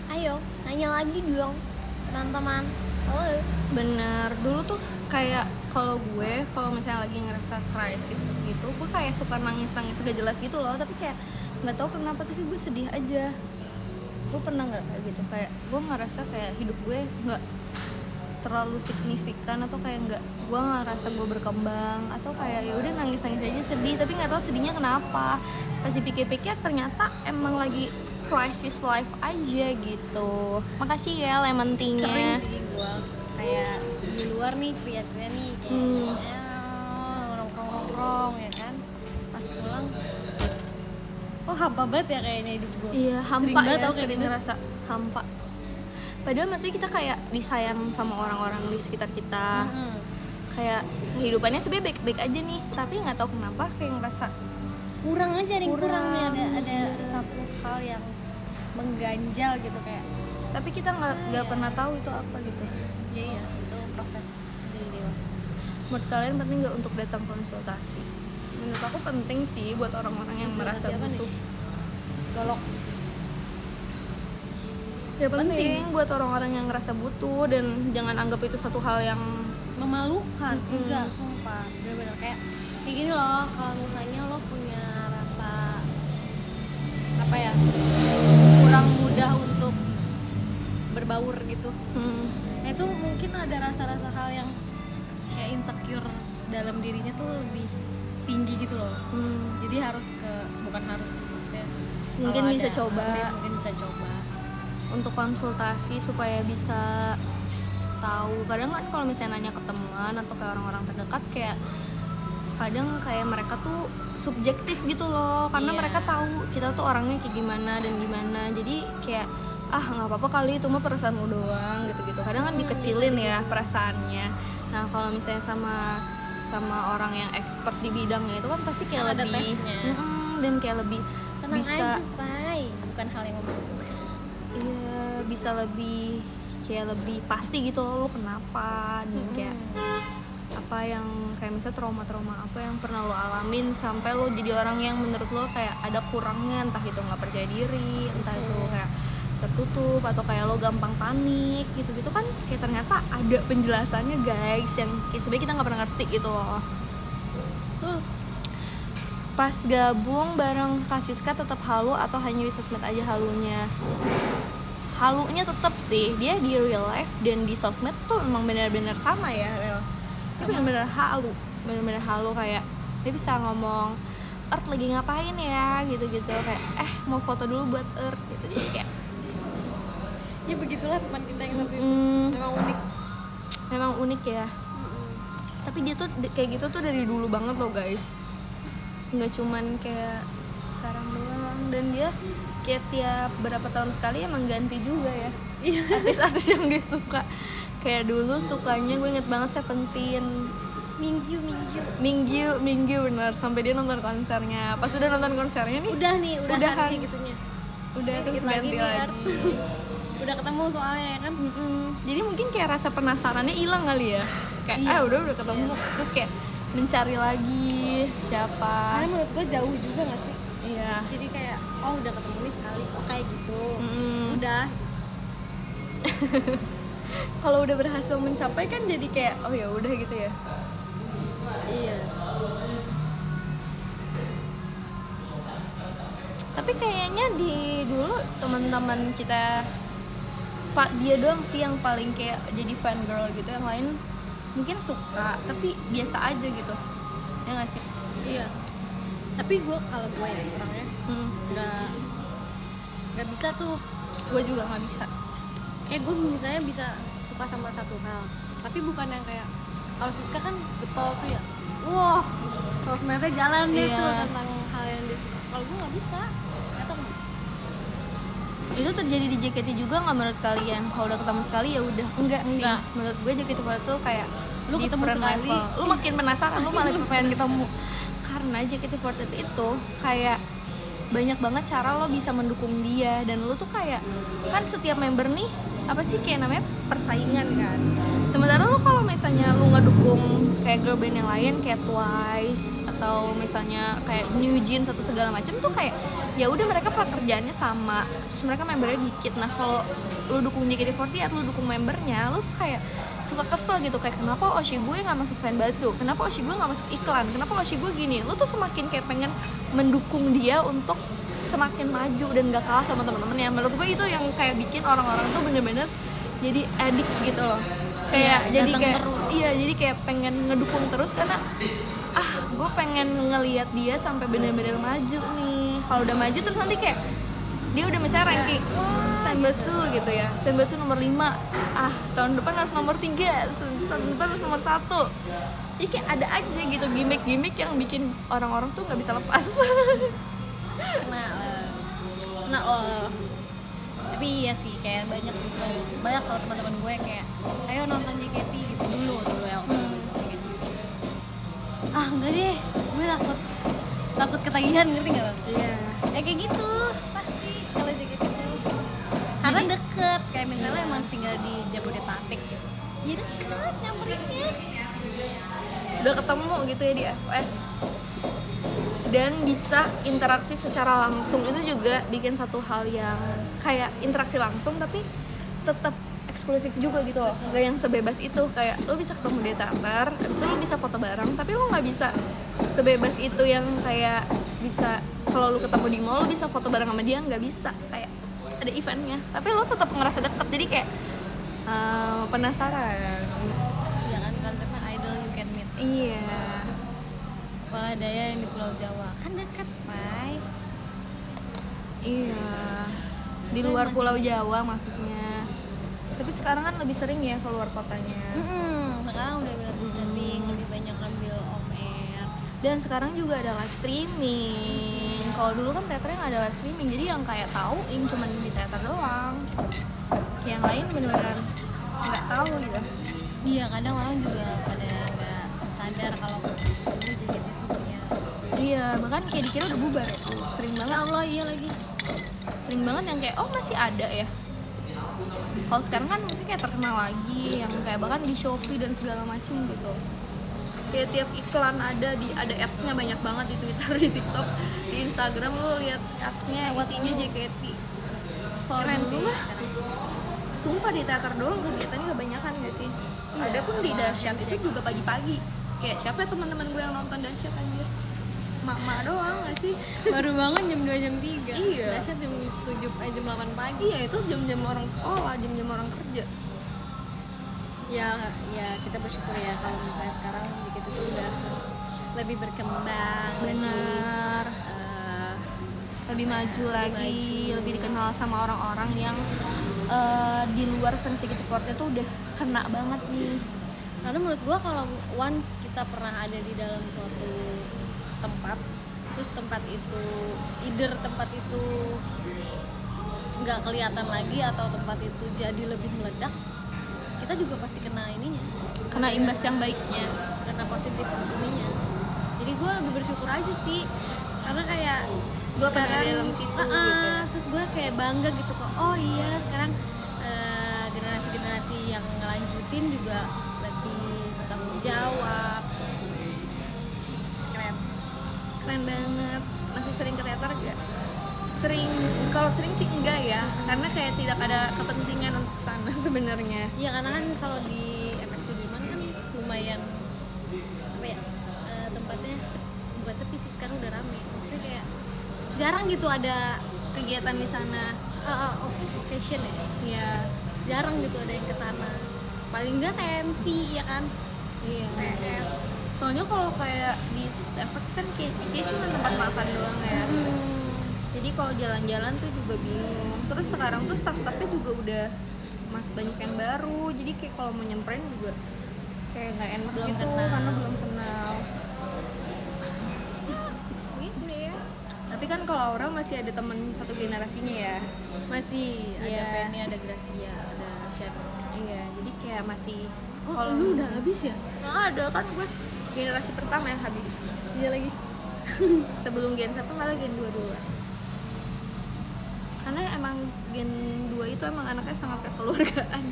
Ayo, nanya lagi dong, teman-teman. Halo. Bener, dulu tuh kayak kalau misalnya lagi ngerasa krisis gitu, gue kayak suka nangis gak jelas gitu loh. Tapi kayak nggak tahu kenapa, tapi gue sedih aja. Gue pernah nggak kayak gitu, kayak gue ngerasa kayak hidup gue nggak terlalu signifikan, atau kayak gue ngerasa gue berkembang, atau kayak ya udah nangis aja sedih, tapi nggak tahu sedihnya kenapa. Pas dipikir-pikir ternyata emang lagi crisis life aja gitu. Makasih ya lemon tea-nya. Sering sih gue kayak di luar nih ceria-ceria nih kayak nongkrong ya kan, pas pulang kok hampa banget ya kayaknya hidup gue. Iya, hampa Sering banget ya, tau kayak sering gitu. ngerasa hampa. Padahal maksudnya kita kayak disayang sama orang-orang di sekitar kita. Kayak kehidupannya sebenarnya baik-baik aja nih, tapi nggak tahu kenapa kayak ngerasa Kurang aja nih, kurang nih, ada Iya. satu hal yang mengganjal gitu kayak. tapi kita nggak pernah tahu itu apa gitu. Iya, itu proses dari dewasa. Menurut kalian penting nggak untuk datang konsultasi? Menurut aku penting sih buat orang-orang yang merasa Konsultasi apa nih? butuh. Psikolog. Ya penting Penting. buat orang-orang yang ngerasa butuh, dan jangan anggap itu satu hal yang Memalukan, enggak, sumpah. Bener-bener kayak gini loh, kalau misalnya lo punya rasa apa ya, kurang mudah untuk berbaur gitu. Nah itu mungkin ada rasa-rasa hal yang kayak insecure dalam dirinya tuh lebih tinggi gitu loh. Jadi bukan harus sih, maksudnya Mungkin kalau bisa ada coba. update, mungkin bisa coba. Untuk konsultasi supaya bisa tahu. Kadang kan kalau misalnya nanya ke teman atau ke orang-orang terdekat, kayak kadang kayak mereka tuh subjektif gitu loh, karena Iya. mereka tahu kita tuh orangnya kayak gimana dan gimana. Jadi kayak nggak apa-apa kali, itu mah perasaanmu doang gitu-gitu. Kadang kan dikecilin ya perasaannya. Nah kalau misalnya sama orang yang expert di bidangnya itu kan pasti kayak Ada lebih tesnya. dan kayak lebih Tenang bisa aja say, bukan hal yang membutuhkan. iya, bisa lebih kayak lebih pasti gitu loh, lo kenapa, dan kayak apa yang kayak misalnya trauma-trauma apa yang pernah lo alamin sampai lo jadi orang yang menurut lo kayak ada kurangnya, entah itu nggak percaya diri, entah itu kayak tertutup, atau kayak lo gampang panik gitu-gitu kan, kayak ternyata ada penjelasannya guys, yang kayak sebenarnya kita nggak pernah ngerti gitu loh. Pas gabung bareng Kasiska tetap halu atau hanya di sosmed aja halunya? Halunya tetap sih, dia di real life dan di sosmed tuh emang benar-benar sama ya, real. Dia benar-benar halu, kayak dia bisa ngomong Earth lagi ngapain ya gitu-gitu, kayak mau foto dulu buat Earth gitu. Jadi kayak Ya begitulah teman kita yang satu itu. Memang unik. memang unik ya. Tapi dia tuh kayak gitu tuh dari dulu banget loh guys, nggak cuman kayak sekarang doang. Dan dia kayak tiap berapa tahun sekali emang ganti juga ya artis-artis yang dia suka. Kayak dulu sukanya, gue inget banget Seventeen, Mingyu bener, sampai dia nonton konsernya. Pas udah nonton konsernya nih Udah udahan. hari gitunya. Udah terus Dikit ganti nih, lagi. Art. Udah ketemu soalnya ya kan. Jadi mungkin kayak rasa penasarannya hilang kali ya, kayak Iya. udah ketemu, terus kayak mencari lagi siapa. Karena menurut gue jauh juga nggak sih? Iya. Jadi kayak oh udah ketemu nih sekali, oh kayak gitu. Udah. Kalau udah berhasil mencapai kan jadi kayak oh ya udah gitu ya. Iya. Tapi kayaknya di dulu teman-teman kita Pak dia doang sih yang paling kayak jadi fan girl gitu, yang lain mungkin suka tapi biasa aja gitu ya nggak sih? Iya. Tapi kalau gue ya orangnya nggak bisa tuh. Gue juga nggak bisa. Gue misalnya bisa suka sama satu hal, tapi bukan yang kayak kalau Siska kan getol tuh ya, wah sosmednya jalan deh tuh tentang hal yang dia suka. Kalau gue nggak bisa. Itu terjadi di JKT juga nggak menurut kalian? Kalau udah ketemu sekali ya udah enggak sih. Menurut gue JKT48 tuh kayak lu ketemu sekali level. Lu makin penasaran, lu malah pengen ketemu. Karena JKT48 itu kayak banyak banget cara lo bisa mendukung dia, dan lo tuh kayak kan setiap member nih apa sih kayak namanya persaingan kan. Sementara lo kalau misalnya lo ngedukung kayak girl band yang lain kayak Twice atau misalnya kayak New Jeans atau segala macam tuh kayak ya udah mereka pekerjaannya sama, terus mereka membernya dikit. Nah kalau lo dukung JKT48, lo dukung membernya, lo tuh kayak suka kesel gitu kayak kenapa Oshi gue nggak masuk Senbatsu, kenapa Oshi gue nggak masuk iklan, kenapa Oshi gue gini. Lo tuh semakin kayak pengen mendukung dia untuk semakin maju dan gak kalah sama teman-temannya. Menurut gue itu yang kayak bikin orang-orang tuh bener-bener jadi addict gitu loh. Kayak jadi kayak terus. Iya, jadi kayak pengen ngedukung terus karena gue pengen ngelihat dia sampai bener-bener maju nih. Kalau udah maju terus nanti kayak dia udah misalnya ranking Senbatsu gitu ya, Senbatsu nomor 5, tahun depan harus nomor 3, tahun depan harus nomor 1. Jadi kayak ada aja gitu gimmick-gimmick yang bikin orang-orang tuh gak bisa lepas. Tapi iya sih kayak banyak kalau teman-teman gue kayak ayo nonton JKT gitu dulu ya waktu JKT. Enggak deh, gue takut ketagihan, ngerti nggak lo? Iya. Kayak gitu pasti kalau JKT itu karena deket, kayak misalnya emang tinggal di Jabodetabek gitu ya deket nyamperinnya, udah ketemu gitu ya di FX dan bisa interaksi secara langsung. Itu juga bikin satu hal yang kayak interaksi langsung tapi tetap eksklusif juga gitu loh, nggak yang sebebas itu. Kayak lo bisa ketemu di teater, habis itu lo bisa foto bareng, tapi lo nggak bisa sebebas itu yang kayak bisa kalau lo ketemu di mall lo bisa foto bareng sama dia, nggak bisa. Kayak ada eventnya tapi lo tetap ngerasa deket, jadi kayak penasaran ya kan, konsepnya idol you can meet. Iya. Kepala Daya yang di Pulau Jawa kan dekat, Say. Iya, di luar Pulau Jawa maksudnya. Tapi sekarang kan lebih sering ya keluar kotanya. Sekarang udah lebih sering, lebih banyak ambil off air. Dan sekarang juga ada live streaming. Kalau dulu kan teaternya nggak ada live streaming, jadi yang kayak tahu yang cuma di teater doang. Yang lain benar-benar nggak tahu gitu. Iya, kadang orang juga pada nggak sadar kalau JKT itu punya. Iya, bahkan kayak dikira udah bubar ya. Sering banget. Ya Allah, iya lagi. Sering banget yang kayak masih ada ya. Kalau sekarang kan mesti kayak terkenal lagi, yang kayak bahkan di Shopee dan segala macam gitu. Kayak tiap iklan ada ads-nya banyak banget di Twitter, di TikTok, di Instagram lo lihat ads-nya isinya JKT. Keren sih. Sumpah di teater doang kegiatannya kebanyakan gak sih? Iya. Ada pun di Dahsyat itu juga pagi-pagi. Kayak siapa ya teman-teman gue yang nonton Dahsyat anjir? Mak-mak doang gak sih? Baru bangun jam 2 jam 3. Iya. Dahsyat jam 7 jam 8 pagi. Iya, itu jam-jam orang sekolah, jam-jam orang kerja. Ya kita bersyukur ya kalau misalnya sekarang JKT itu udah lebih berkembang, benar, lebih maju lagi, lebih dikenal sama orang-orang yang di luar fans JKT48 itu udah kena banget nih. Karena menurut gua kalau once kita pernah ada di dalam suatu tempat, terus tempat itu nggak kelihatan lagi atau tempat itu jadi lebih meledak, kita juga pasti kena ininya, kena imbas yang baiknya, kena positif ininya. Jadi gue lebih bersyukur aja sih, karena kayak gue sekarang di dalam situ gitu. Terus gue kayak bangga gitu kok, oh iya sekarang generasi-generasi yang ngelanjutin juga lebih bertanggung jawab. Keren. keren banget. Masih sering ke teater gak? Sering, kalau sering sih enggak ya, karena kayak tidak ada kepentingan untuk kesana sebenarnya. Iya karena kan kalau di FX Sudirman kan lumayan apa ya, tempatnya bukan sepi sih, sekarang udah rame. Maksudnya kayak jarang gitu ada Kegiatan di sana, occasion ya. ya, Jarang gitu ada yang kesana. Paling enggak sensi ya kan. iya. PS. Soalnya kalau kayak di FX kan kayak isinya cuma tempat makan doang ya. Jadi kalau jalan-jalan tuh juga bingung. Terus sekarang tuh staff-staffnya juga udah banyak yang baru. Jadi kayak kalau mau nyamperin juga kayak nggak enak Belum gitu kenal. karena belum kenal. Gitu ya. Tapi kan kalau orang masih ada temen satu generasinya ya. Masih ada Iya. Penny, ada Gracia, ada Shadow. Iya, jadi kayak masih Kalau lu udah habis ya? nggak ada kan gue generasi pertama yang habis. Iya lagi. Sebelum Gen 1 malah Gen 2 dulu. Karena emang Gen 2 itu emang anaknya sangat kekeluargaan.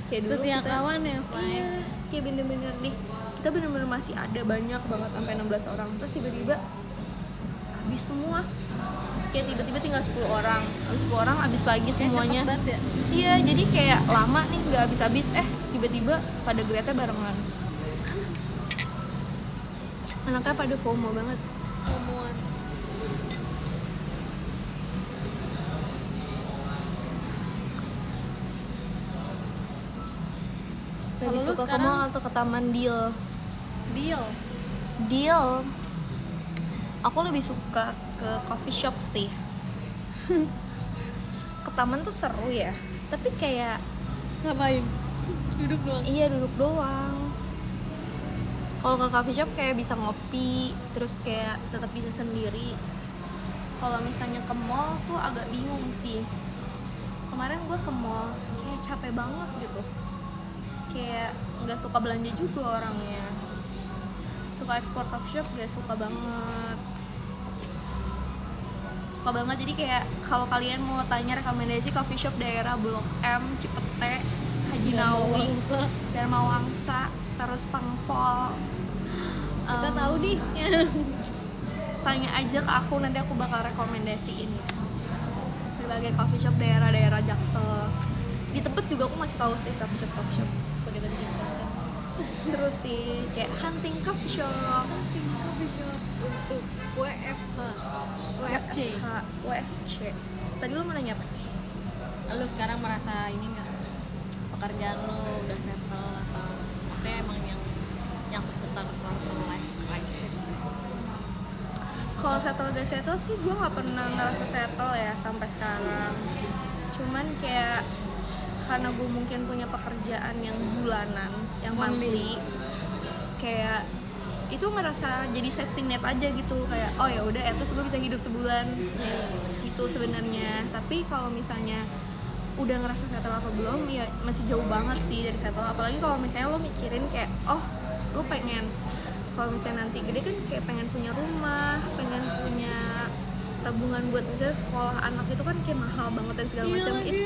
Kayak dulu Setia kita, kawan ya, Pak. iya, kayak bener-bener nih kita bener-bener masih ada banyak banget sampai 16 orang. Terus tiba-tiba habis semua. Terus kayak tiba-tiba tinggal 10 orang. Habis 10 orang habis lagi semuanya. Cepet banget ya. Iya, jadi kayak lama nih nggak habis-habis, tiba-tiba pada grade barengan. Anaknya pada FOMO banget. Omongan. Lebih Kalau lu suka ke sekarang- mall atau ke taman deal? Deal. Deal. Aku lebih suka ke coffee shop sih. Ke taman tuh seru ya, tapi kayak Ngapain? Duduk doang. iya duduk doang. Kalau ke coffee shop kayak bisa ngopi, terus kayak tetap bisa sendiri. Kalau misalnya ke mall tuh agak bingung sih. Kemarin gue ke mall kayak capek banget gitu. Kayak nggak suka belanja juga orangnya. Suka ekspor coffee shop gak suka banget. Suka banget, jadi kayak kalau kalian mau tanya rekomendasi coffee shop daerah Blok M, Cipete, Haji Nawawi, Dharma Wangsa, terus Pangpol, Kita tahu nih. tanya aja ke aku, nanti aku bakal rekomendasiin berbagai coffee shop daerah-daerah Jaksel. Di Tebet juga aku masih tahu sih coffee shop. Udah bikin konten. Seru sih, kayak hunting coffee shop. Coffee shop untuk WFC. WFC. Tadi lu mau nanya apa? Lu sekarang merasa ini nggak, pekerjaan lu udah settle atau maksudnya emang yang seputar quarter life crisis? Kalau settle gak settle sih gue nggak pernah ngerasa settle ya sampai sekarang. Cuman kayak karena gue mungkin punya pekerjaan yang bulanan, yang monthly, kayak itu ngerasa jadi safety net aja gitu, kayak oh ya udah at least gue bisa hidup sebulan gitu sebenarnya. Tapi kalau misalnya udah ngerasa settle apa belum, ya masih jauh banget sih dari settle. Apalagi kalau misalnya lo mikirin kayak oh lo pengen, kalau misalnya nanti gede kan kayak pengen punya rumah, pengen punya tabungan buat misalnya sekolah anak, itu kan kayak mahal banget dan segala Iya macam. lagi. It's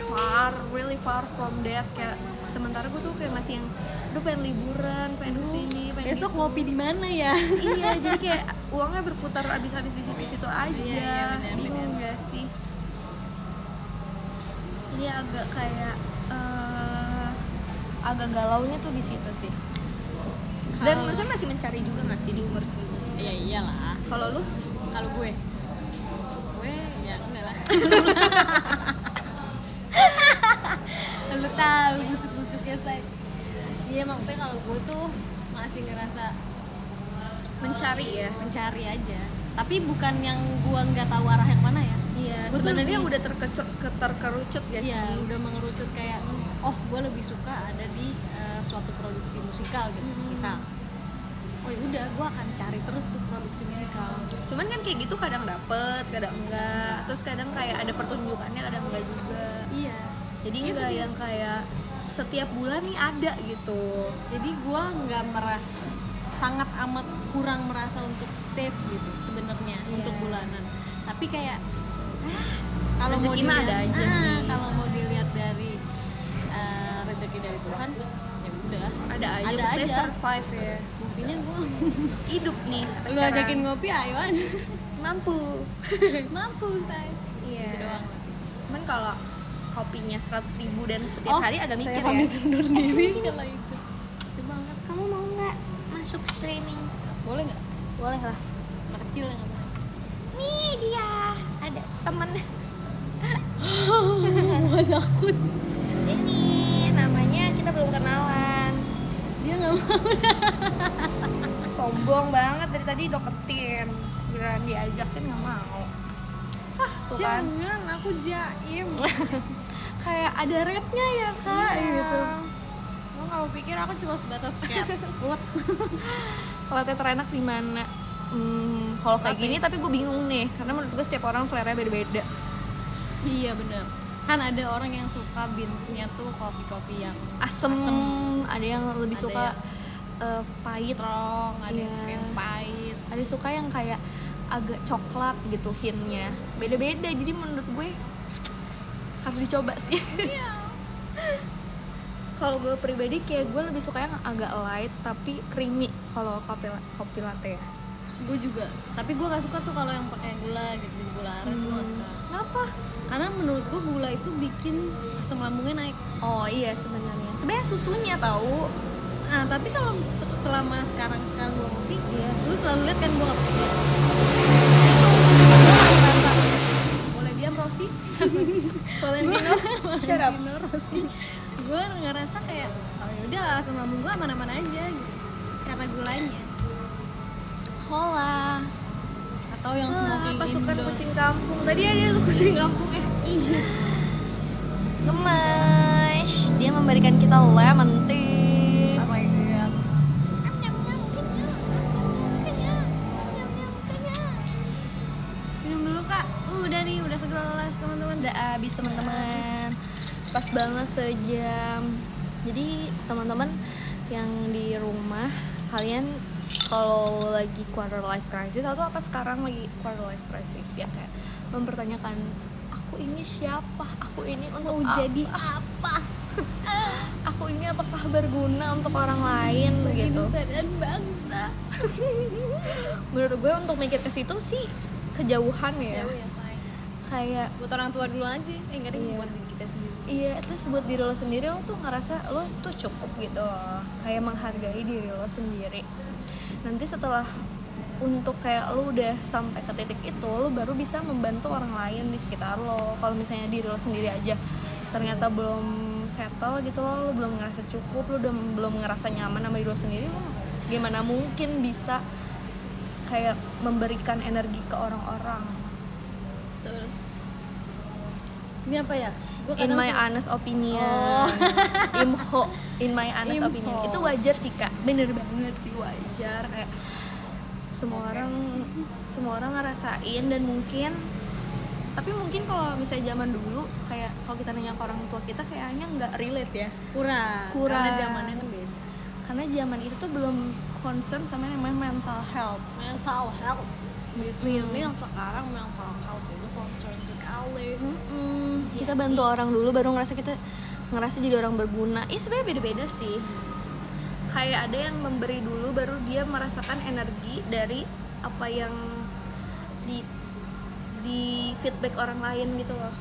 far, really far from that. Kayak sementara gue tuh kayak masih yang aduh pengen liburan, pengen kesini, pengen Besok gitu. ngopi di mana ya? Iya, jadi kayak uangnya berputar habis-habis di situ-situ aja. Iya, benar, Bingung benar. gak sih? Jadi agak kayak agak galaunya tuh di situ sih. Dan Kalau- maksudnya masih mencari juga gak sih di umur segini? Iya iyalah. Kalau lu? Kalau gue ya enggak lah. Lu tahu busuk-busuknya saya. Iya maksudnya kalau gue tuh masih ngerasa Mencari ya? mencari aja. Tapi bukan yang gue nggak tahu arah yang mana ya. Iya, Gua tuh sebenarnya lebih- udah terkerucut gak sih? Iya, udah mengerucut kayak oh gue lebih suka ada di suatu produksi musikal gitu. Misal oh ya udah gue akan cari terus tuh produksi musikal. Cuman kan kayak gitu kadang dapet, kadang enggak. Terus kadang kayak ada pertunjukannya, kadang enggak juga. Iya. Jadi Gitu enggak dia. yang kayak setiap bulan nih ada gitu. Jadi gue nggak merasa sangat amat kurang merasa untuk save gitu sebenarnya untuk bulanan. Tapi kayak kalau mau Rezeki mah dilihat ada aja sih. kalau mau dilihat dari rezeki dari Tuhan ya udah ada aja, Ada buktinya aja. survive ya, buktinya gue hidup nih sampai lu sekarang. ajakin ngopi ayoan Mampu. mampu say Iya. gitu doang. Cuman kalau kopinya 100.000 dan setiap hari agak mikir saya ya. pamit undur diri sini. kalau itu. Itu banget. Kamu mau nggak masuk streaming? Boleh nggak? Boleh lah. Anak kecil yang nggak boleh. Nih dia ada temen. Gue takut. Ini namanya kita belum kenalan. Dia nggak mau. Sombong banget dari tadi deketin. Beneran diajakin nggak mau. Tuh kan. Jangan, aku jaim. Kayak ada rate-nya ya kak gitu. Lo nggak mau pikir aku cuma sebatas cat food. Kalau teh terenak di mana? Kalau kayak gini tapi gue bingung nih karena menurut gue setiap orang selera beda-beda. Iya bener. Kan ada orang yang suka beansnya tuh kopi-kopi yang Asem, ada yang lebih Ada suka yang pahit, strong, ada yang Iya. suka yang pahit. ada yang suka yang kayak agak coklat gitu hintnya. Beda-beda jadi menurut gue harus dicoba sih. Iya. Kalau gue pribadi kayak gue lebih suka yang agak light tapi creamy kalau kopi latte ya. Gue juga. Tapi gue gak suka tuh kalau yang pakai gula gitu, gula aren gue gak suka. Kenapa? Karena menurut gue gula itu bikin asam lambungnya naik. Oh iya sebenarnya susunya tahu. Nah tapi kalau selama sekarang gue ngopi, Iya. lu selalu lihat kan gue gak pakai gula. Itu gue gak ngerasa. Boleh diam Rosi? Valentino, shut up. Valentino Rosi. Gue ngerasa kayak oh yaudah asam lambung gue aman-aman aja gitu. Karena gulanya. Hola. Atau yang smoking pasukan Indo. kucing kampung. Tadi ada tuh kucing kampung ya. Iya. Gemes. Dia memberikan kita lemon tea. Oh my god. Minum dulu kak. Udah nih, udah segelas teman-teman. Udah habis teman-teman. Pas banget sejam. Jadi teman-teman yang di rumah, kalian kalau lagi quarter life crisis atau apa sekarang lagi quarter life crisis ya kayak mempertanyakan aku ini siapa? Aku ini untuk Mau jadi apa? Aku ini apakah berguna untuk orang lain bagi gitu. nusa dan bangsa. Menurut gue untuk mikir ke situ sih kejauhan ya. Jauh ya, Say. Kayak Buat orang tua dulu aja. Enggak deh, Iya. buat diri kita sendiri. iya, terus buat diri lo sendiri lo tuh ngerasa lo tuh cukup gitu loh. Kayak menghargai diri lo sendiri. Nanti setelah untuk kayak lo udah sampai ke titik itu, lo baru bisa membantu orang lain di sekitar lo. Kalau misalnya diri lo sendiri aja ternyata belum settle gitu lo belum ngerasa cukup, lo belum ngerasa nyaman sama diri lo sendiri, lo gimana mungkin bisa kayak memberikan energi ke orang-orang. Betul. Ini apa ya? Gua In kadang my suka- honest opinion. Oh. Imho, in my honest Imho. opinion. Itu wajar sih kak, bener banget sih wajar. Kayak semua orang ngerasain dan mungkin, tapi mungkin kalau misalnya zaman dulu kayak kalau kita nanya ke orang tua kita kayaknya nggak relate ya. kurang. Kurang. Karena zamannya kan beda. Karena zaman itu tuh belum concern sama yang namanya mental health. Mental health. Justru ini yang sekarang mental health itu concern sekali. Kita bantu orang dulu baru ngerasa jadi orang berguna. Sebenarnya beda-beda sih. Kayak ada yang memberi dulu baru dia merasakan energi dari apa yang di feedback orang lain gitu loh.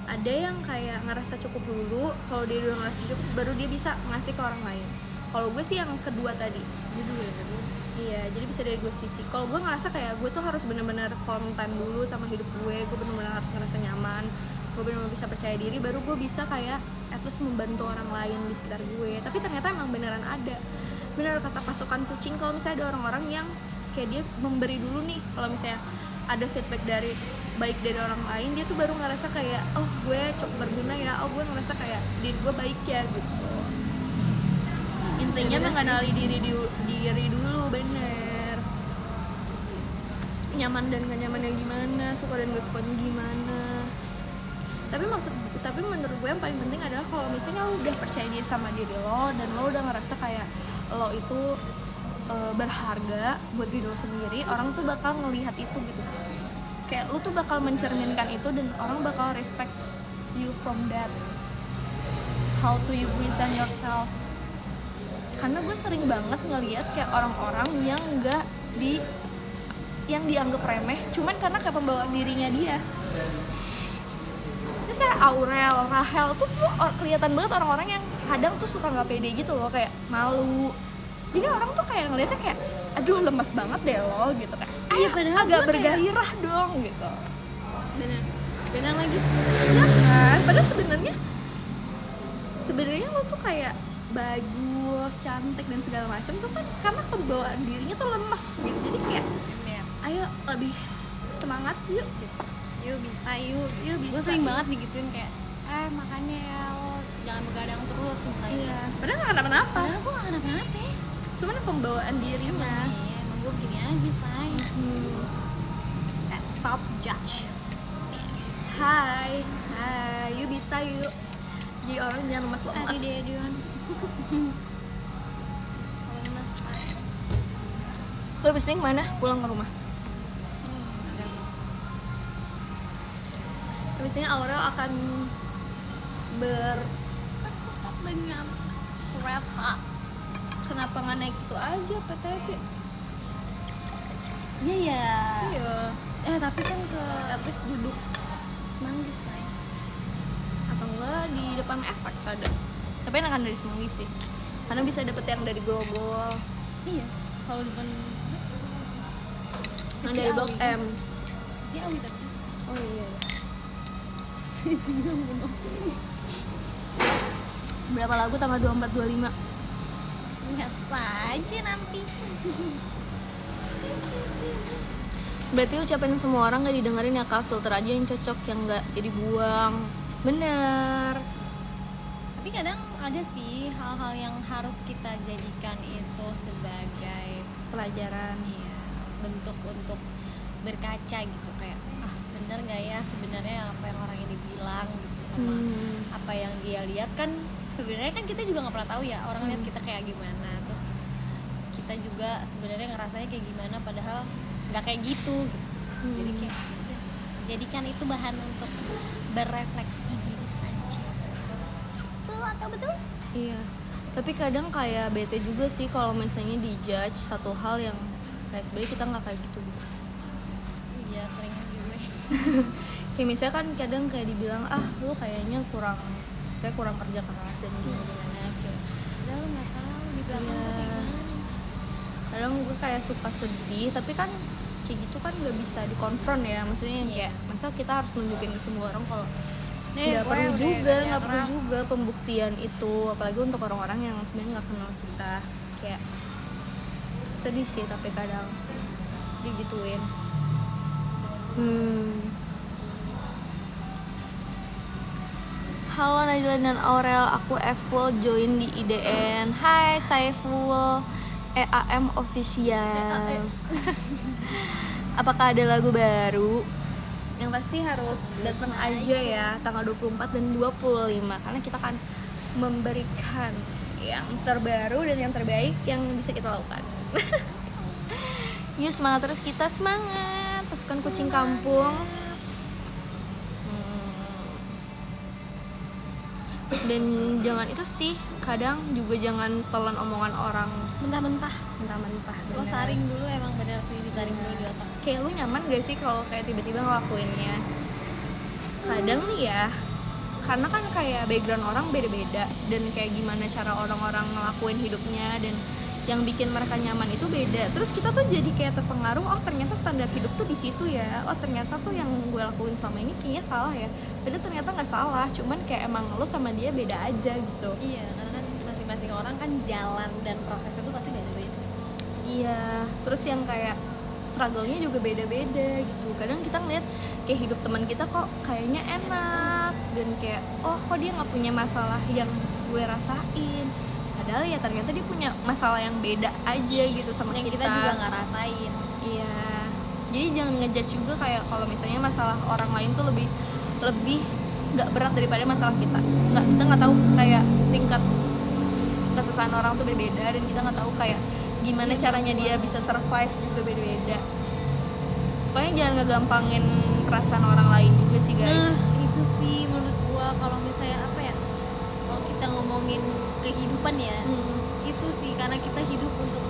Ada yang kayak ngerasa cukup dulu, kalau dia udah ngerasa cukup baru dia bisa ngasih ke orang lain. Kalau gue sih yang kedua tadi. Gue juga ya kedua. Iya, jadi bisa dari dua sisi. Kalau gue ngerasa kayak gue tuh harus benar-benar konten dulu sama hidup gue benar-benar harus ngerasa nyaman, gue benar-benar bisa percaya diri, baru gue bisa kayak at least membantu orang lain di sekitar gue. Tapi ternyata emang beneran ada, bener kata pasukan kucing, kalau misalnya ada orang-orang yang kayak dia memberi dulu nih, kalau misalnya ada feedback baik dari orang lain, dia tuh baru ngerasa kayak oh gue cukup berguna ya, oh gue ngerasa kayak diri gue baik ya gitu. Intinya mengenali diri dulu, bener. Nyaman dan gak nyamannya gimana, suka dan gak sukanya gimana. Tapi menurut gue yang paling penting adalah kalau misalnya lo udah percaya diri sama diri lo dan lo udah ngerasa kayak lo itu berharga buat diri lo sendiri, orang tuh bakal ngelihat itu gitu. Kayak lo tuh bakal mencerminkan itu dan orang bakal respect you from that. how to you present yourself. Karena gue sering banget ngeliat kayak orang-orang yang yang dianggap remeh cuman karena kayak pembawaan dirinya dia. Misalnya Aurel, Rahel tuh kelihatan banget orang-orang yang kadang tuh suka nggak pede gitu loh, kayak malu. Jadi orang tuh kayak ngeliatnya kayak, aduh lemas banget deh lo gitu, kayak Iya, padahal agak gue bergairah dong gitu. benar lagi. Ya kan, padahal sebenarnya lo tuh kayak bagus, cantik dan segala macam tuh kan karena pembawaan dirinya tuh lemes gitu. Jadi kayak, Ya. ayo lebih semangat yuk gitu. Yuk bisa. Bisa. Gue sering banget digituin kayak, makanya ya lo jangan begadang terus misalnya. Iya, padahal nggak kenapa-napa. Padahal gue gak kenapa-napa. Cuman pembawaan dirinya. Emang gue begini aja, say. Stop judge. Hai, yuk bisa yuk. Jadi orang jangan lemas-lemas. Ari deh, Dion. Kalau lemas, say. Lo abis ini kemana? Pulang ke rumah? Abis ini Aurel akan berangkat dengan kereta. Kenapa nggak naik itu aja PTB? Iya ya. Iya. Tapi kan ke At least duduk. Manggis, say. Atau enggak di depan FX ada. Tapi enakan dari Semanggi sih. Karena bisa dapet yang dari Grogol. Iya. Kalau depan Yang dari Blok M. Ciawi tapi. Oh iya. Saya juga belum. Berapa lagu tanggal 24 25? Lihat saja nanti. Berarti ucapan semua orang gak didengerin ya Kak, filter aja yang cocok, yang gak jadi buang. Bener. Tapi kadang ada sih hal-hal yang harus kita jadikan itu sebagai Pelajaran. bentuk untuk berkaca gitu, kayak bener gak ya sebenarnya apa yang orang ini bilang gitu, sama apa yang dia lihat. Kan sebenarnya kan kita juga nggak pernah tahu ya orang lihat kita kayak gimana, terus kita juga sebenarnya ngerasanya kayak gimana padahal nggak kayak gitu. Jadi kayak udah, jadikan itu bahan untuk berefleksi diri saja. Betul atau betul? Iya. Tapi kadang kayak bete juga sih kalau misalnya dijudge satu hal yang kayak sebenarnya kita nggak kayak gitu. Iya, sering juga. Kayak misalnya kan kadang kayak dibilang lu kayaknya kurang kerja keras dan gimana kayak. Udah, lu nggak tahu di belakang tuh kayak gimana. Kadang gue kayak suka sedih, tapi kan kayak gitu kan nggak bisa dikonfront ya, maksudnya kayak masa kita harus nunjukin ke semua orang kalau nggak perlu juga pembuktian itu, apalagi untuk orang-orang yang sebenarnya nggak kenal kita. Kayak sedih sih, tapi kadang digituin. Halo Nadila dan Aurel, aku Eful join di IDN. Hai Saiful, EAM official. Apakah ada lagu baru? Yang pasti harus datang aja ya tanggal 24 dan 25 karena kita akan memberikan yang terbaru dan yang terbaik yang bisa kita lakukan. Yuk semangat terus kita, semangat pasukan kucing kampung. Dan jangan itu sih, kadang juga jangan telan omongan orang mentah-mentah. Lo saring dulu, emang bener sih disaring dulu di otak. Kayak lu nyaman gak sih kalau kayak tiba-tiba ngelakuinnya? Kadang nih ya, karena kan kayak background orang beda-beda dan kayak gimana cara orang-orang ngelakuin hidupnya dan yang bikin mereka nyaman itu beda. Terus kita tuh jadi kayak terpengaruh, oh ternyata standar hidup tuh di situ ya. Oh ternyata tuh yang gue lakuin selama ini kayaknya salah ya. Padahal ternyata nggak salah, cuman kayak emang lo sama dia beda aja gitu. Iya, karena kan masing-masing orang kan jalan dan prosesnya tuh pasti beda-beda. Iya, terus yang kayak struggle-nya juga beda-beda gitu. Kadang kita ngeliat kayak hidup teman kita kok kayaknya enak dan kayak oh kok dia nggak punya masalah yang gue rasain. Padahal ya ternyata dia punya masalah yang beda aja gitu sama yang kita juga nggak rasain. Iya, jadi jangan ngejudge juga kayak kalau misalnya masalah orang lain tuh lebih nggak berat daripada masalah kita. Kita nggak tahu kayak tingkat kesusahan orang tuh berbeda dan kita nggak tahu kayak gimana caranya dia bisa survive juga beda-beda. Pokoknya jangan ngegampangin perasaan orang lain juga sih guys. Itu sih menurut gua kalau misalnya apa ya, kalau kita ngomongin kehidupan ya, itu sih karena kita hidup untuk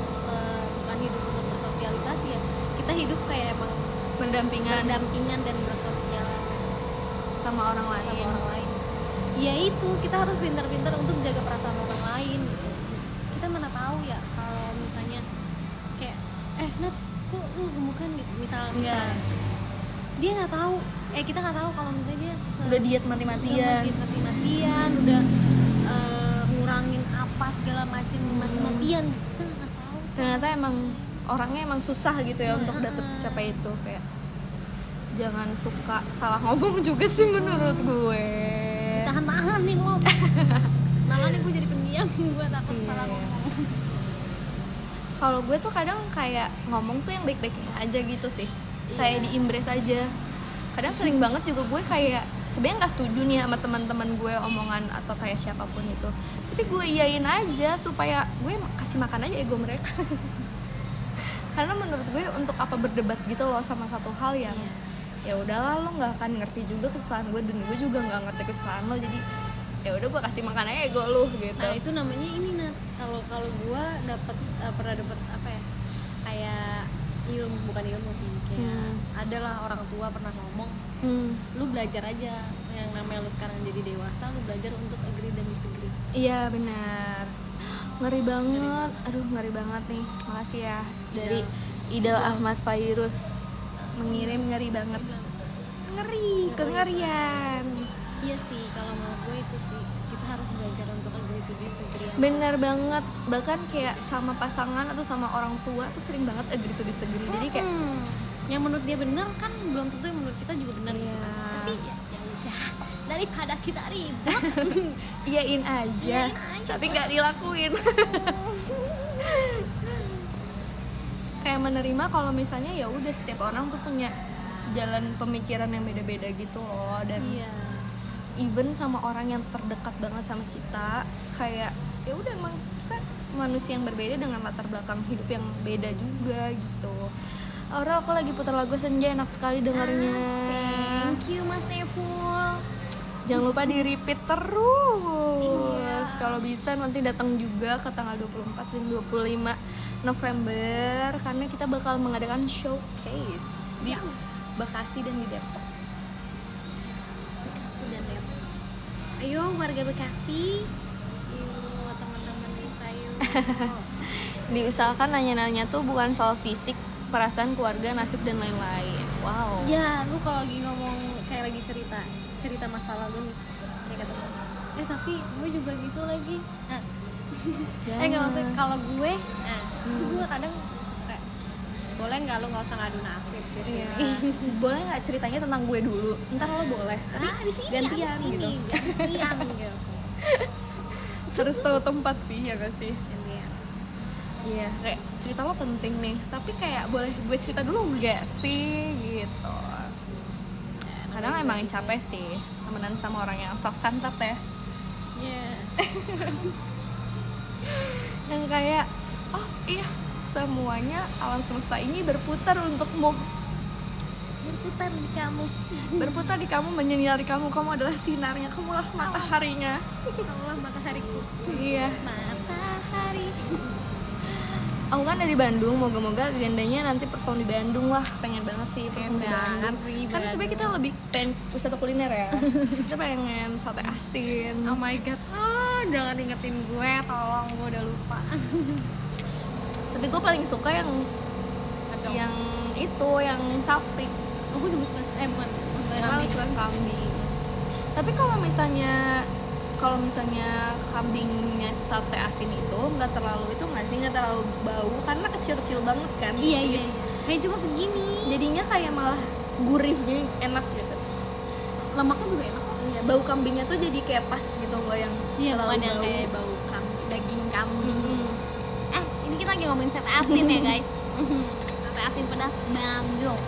bukan hidup untuk bersosialisasi ya, kita hidup kayak emang Pendampingan berdampingan dan bersosial sama orang lain. sama orang lain. Ya itu kita harus pintar-pintar untuk jaga perasaan orang lain gitu. Kita mana tahu ya kalau misalnya kayak Nat kok lu gemukan gitu misalnya dia nggak tahu kita nggak tahu kalau misalnya dia Udah diet mati-matian. udah ngurangin apa segala macam mati-matian gitu. Kita nggak tahu Ternyata emang orangnya emang susah gitu ya untuk dapet capai itu. Kayak jangan suka salah ngomong juga sih menurut gue. tahan nih lo makanya gue jadi pendiam, gue takut salah ngomong. Kalau gue tuh kadang kayak ngomong tuh yang baik-baiknya aja gitu sih. Kayak diimbres aja. Kadang sering banget juga gue kayak sebenarnya nggak setuju nih sama teman-teman gue omongan atau kayak siapapun itu, tapi gue iyain aja supaya gue kasih makan aja ego mereka. Karena menurut gue untuk apa berdebat gitu loh sama satu hal yang ya udahlah, lo nggak akan ngerti juga kesusahan gue dan gue juga nggak ngerti kesusahan lo, jadi ya udah gue kasih makan aja ego lo gitu. Nah itu namanya ini Nat, kalau gue pernah dapat apa ya, kayak bukan ilmu sih, kayak adalah orang tua pernah ngomong, lu belajar aja yang namanya lu sekarang jadi dewasa, lu belajar untuk agree dan disagree. Iya benar. Ngeri banget. Aduh ngeri banget nih. Makasih ya dari Idal Ahmad Fairuz mengirim, ngeri banget. Ngeri, kengerian. Iya sih, kalau menurut gue itu sih kita harus belajar untuk agree to disagree. Bener banget. Bahkan kayak sama pasangan atau sama orang tua tuh sering banget agree to disagree. Jadi kayak yang menurut dia benar kan belum tentu yang menurut kita juga benar. Iya. Tapi ya udah, daripada kita ribut iyain aja, tapi nggak dilakuin. Kayak menerima kalau misalnya ya udah setiap orang tuh punya jalan pemikiran yang beda-beda gitu loh, dan even sama orang yang terdekat banget sama kita, kayak ya udah emang kita manusia yang berbeda dengan latar belakang hidup yang beda juga gitu. Aura, aku lagi putar lagu Senja, enak sekali dengarnya. Thank you Mas Epul. Jangan lupa di repeat terus. Kalau bisa nanti datang juga ke tanggal 24 dan 25 November karena kita bakal mengadakan showcase di Bekasi dan di Depok. Bekasi dan Depok. Ayo warga Bekasi, yuk teman-teman bisa yuk. Diusahakan nanya-nanya tuh bukan soal fisik, perasaan, keluarga, nasib dan lain-lain. Wow. Ya, lu kalau lagi ngomong kayak lagi cerita masa lalu nih, kayak kata tapi gue juga gitu lagi. Nggak, maksud kalau gue, itu gue kadang kayak boleh nggak lu nggak usah ngadu nasib di sini. Boleh nggak ceritanya tentang gue dulu? Ntar lo boleh. Tapi di sini gantian gitu. Gantian gitu. Harus tahu tempat sih ya gak sih? Gantian. Iya, kayak cerita lo penting nih, tapi kayak boleh gue cerita dulu nggak sih gitu. Kadang emang capek sih temenan sama orang yang self-centered ya. Iya. Yang kayak oh iya, semuanya alam semesta ini berputar untukmu, Berputar di kamu, berputar di kamu, menyinari kamu. Kamu adalah sinarnya, kamulah mataharinya. kamulah matahariku. Iya. Matahari. Aku kan dari Bandung, moga-moga agendanya nanti perform di Bandung. Wah, pengen banget sih perform di Bandung. Karena sebenarnya kita lebih pengen wisata kuliner ya. Kita pengen sate asin. Oh my god, jangan ingetin gue, tolong, gue udah lupa. Tapi gue paling suka yang Kacau. yang itu, yang sapi. Gue cuma suka, bukan, Kambing. Suka kambing. Tapi kalau misalnya kambingnya sate asin itu nggak terlalu bau karena kecil-kecil banget kan. Iya. Kayak cuma segini. Jadinya kayak malah gurihnya enak gitu. Lemaknya juga enak. Iya, bau kambingnya tuh jadi kayak pas gitu loh, yang terlalu bukan yang bau. kayak bau daging kambing. Ini kita lagi ngomongin sate asin ya guys. Sate asin pedas Bandung.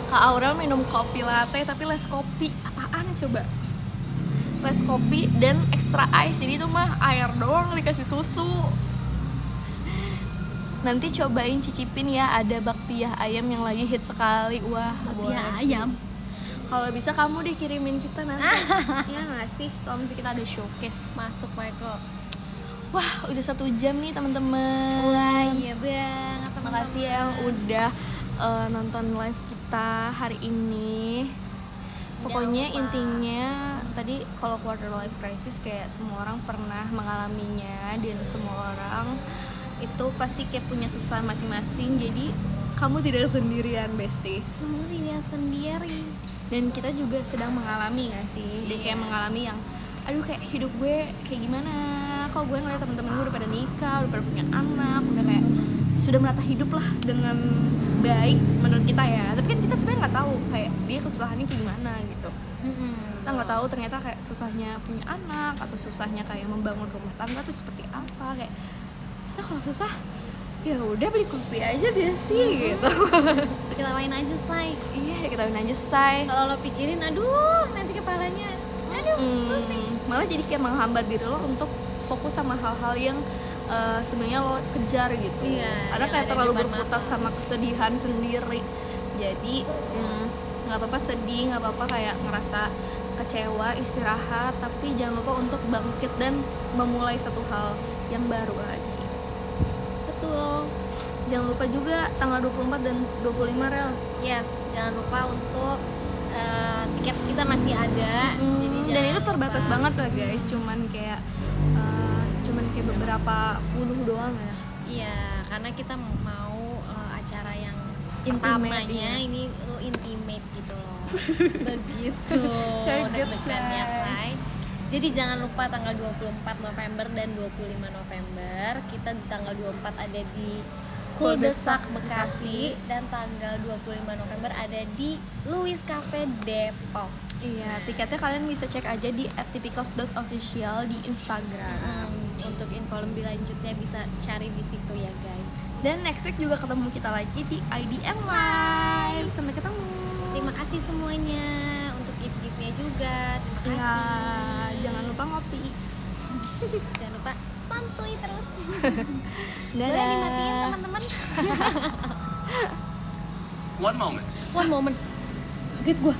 Kak Aurel minum kopi latte tapi less kopi. Apaan coba? Less kopi dan extra ice. Jadi itu mah air doang dikasih susu. Nanti cobain cicipin ya, ada bakpia ayam yang lagi hit sekali. Wah, Bakpia ayam. Kalau bisa kamu deh kirimin kita nanti. Iya nggak sih? Kalau misalnya kita ada showcase. Masuk Michael. Wah, udah 1 jam nih teman-teman. Wah iya banget teman-teman. Makasih ya yang udah nonton live kita hari ini. Pokoknya lupa. intinya tadi kalau quarter life crisis kayak semua orang pernah mengalaminya, dan semua orang itu pasti kayak punya kesusahan masing-masing. Jadi kamu tidak sendirian, Besti. Kamu tidak sendiri. Dan kita juga sedang mengalami nggak sih? Dia kayak mengalami yang aduh kayak hidup gue kayak gimana, kok gue ngeliat temen-temen gue udah pada nikah, udah pada punya anak, udah kayak sudah menata hidup lah dengan baik menurut kita ya. Tapi kan kita sebenarnya nggak tahu kayak dia kesusahannya kayak gimana gitu. Kita nggak tahu ternyata kayak susahnya punya anak atau susahnya kayak membangun rumah tangga tuh seperti apa. Kayak kita kalau susah ya udah beli kopi aja gak sih gitu. Kita main aja say. Iya, kita aja say. Kalau lo pikirin, aduh nanti kepalanya, aduh pusing. Malah jadi kayak menghambat diri lo untuk fokus sama hal-hal yang sebenarnya lo kejar gitu. Iya, Ada yang kayak ada terlalu di depan berkutat mata. sama kesedihan sendiri. Jadi nggak apa-apa sedih, nggak apa-apa kayak ngerasa kecewa, istirahat, tapi jangan lupa untuk bangkit dan memulai satu hal yang baru lagi. Betul. Jangan lupa juga tanggal 24 dan 25 Rel. Yes, jangan lupa untuk tiket kita masih ada. Jadi Dan jangan itu terbatas lupa. banget lah guys, cuman kayak beberapa puluh doang ya. Iya, karena kita mau acara yang Intimate, pertamanya iya. ini lo intimate gitu loh. Begitu. Kaget, Deg-degannya Say. say. Jadi jangan lupa tanggal 24 November dan 25 November. Kita di tanggal 24 ada di Kuldesak Bekasi dan tanggal 25 November ada di Louis Cafe Depok. Iya, tiketnya kalian bisa cek aja di @typicals.official di Instagram. Untuk info lebih lanjutnya bisa cari di situ ya guys. Dan next week juga ketemu kita lagi di IDM Live. Sampai ketemu. Terima kasih semuanya untuk gift-giftnya juga. Terima kasih. Ya, jangan lupa ngopi. Jangan lupa santuy terus. Dadah. Boleh dimatiin teman-teman. One moment. One moment. Kaget gua.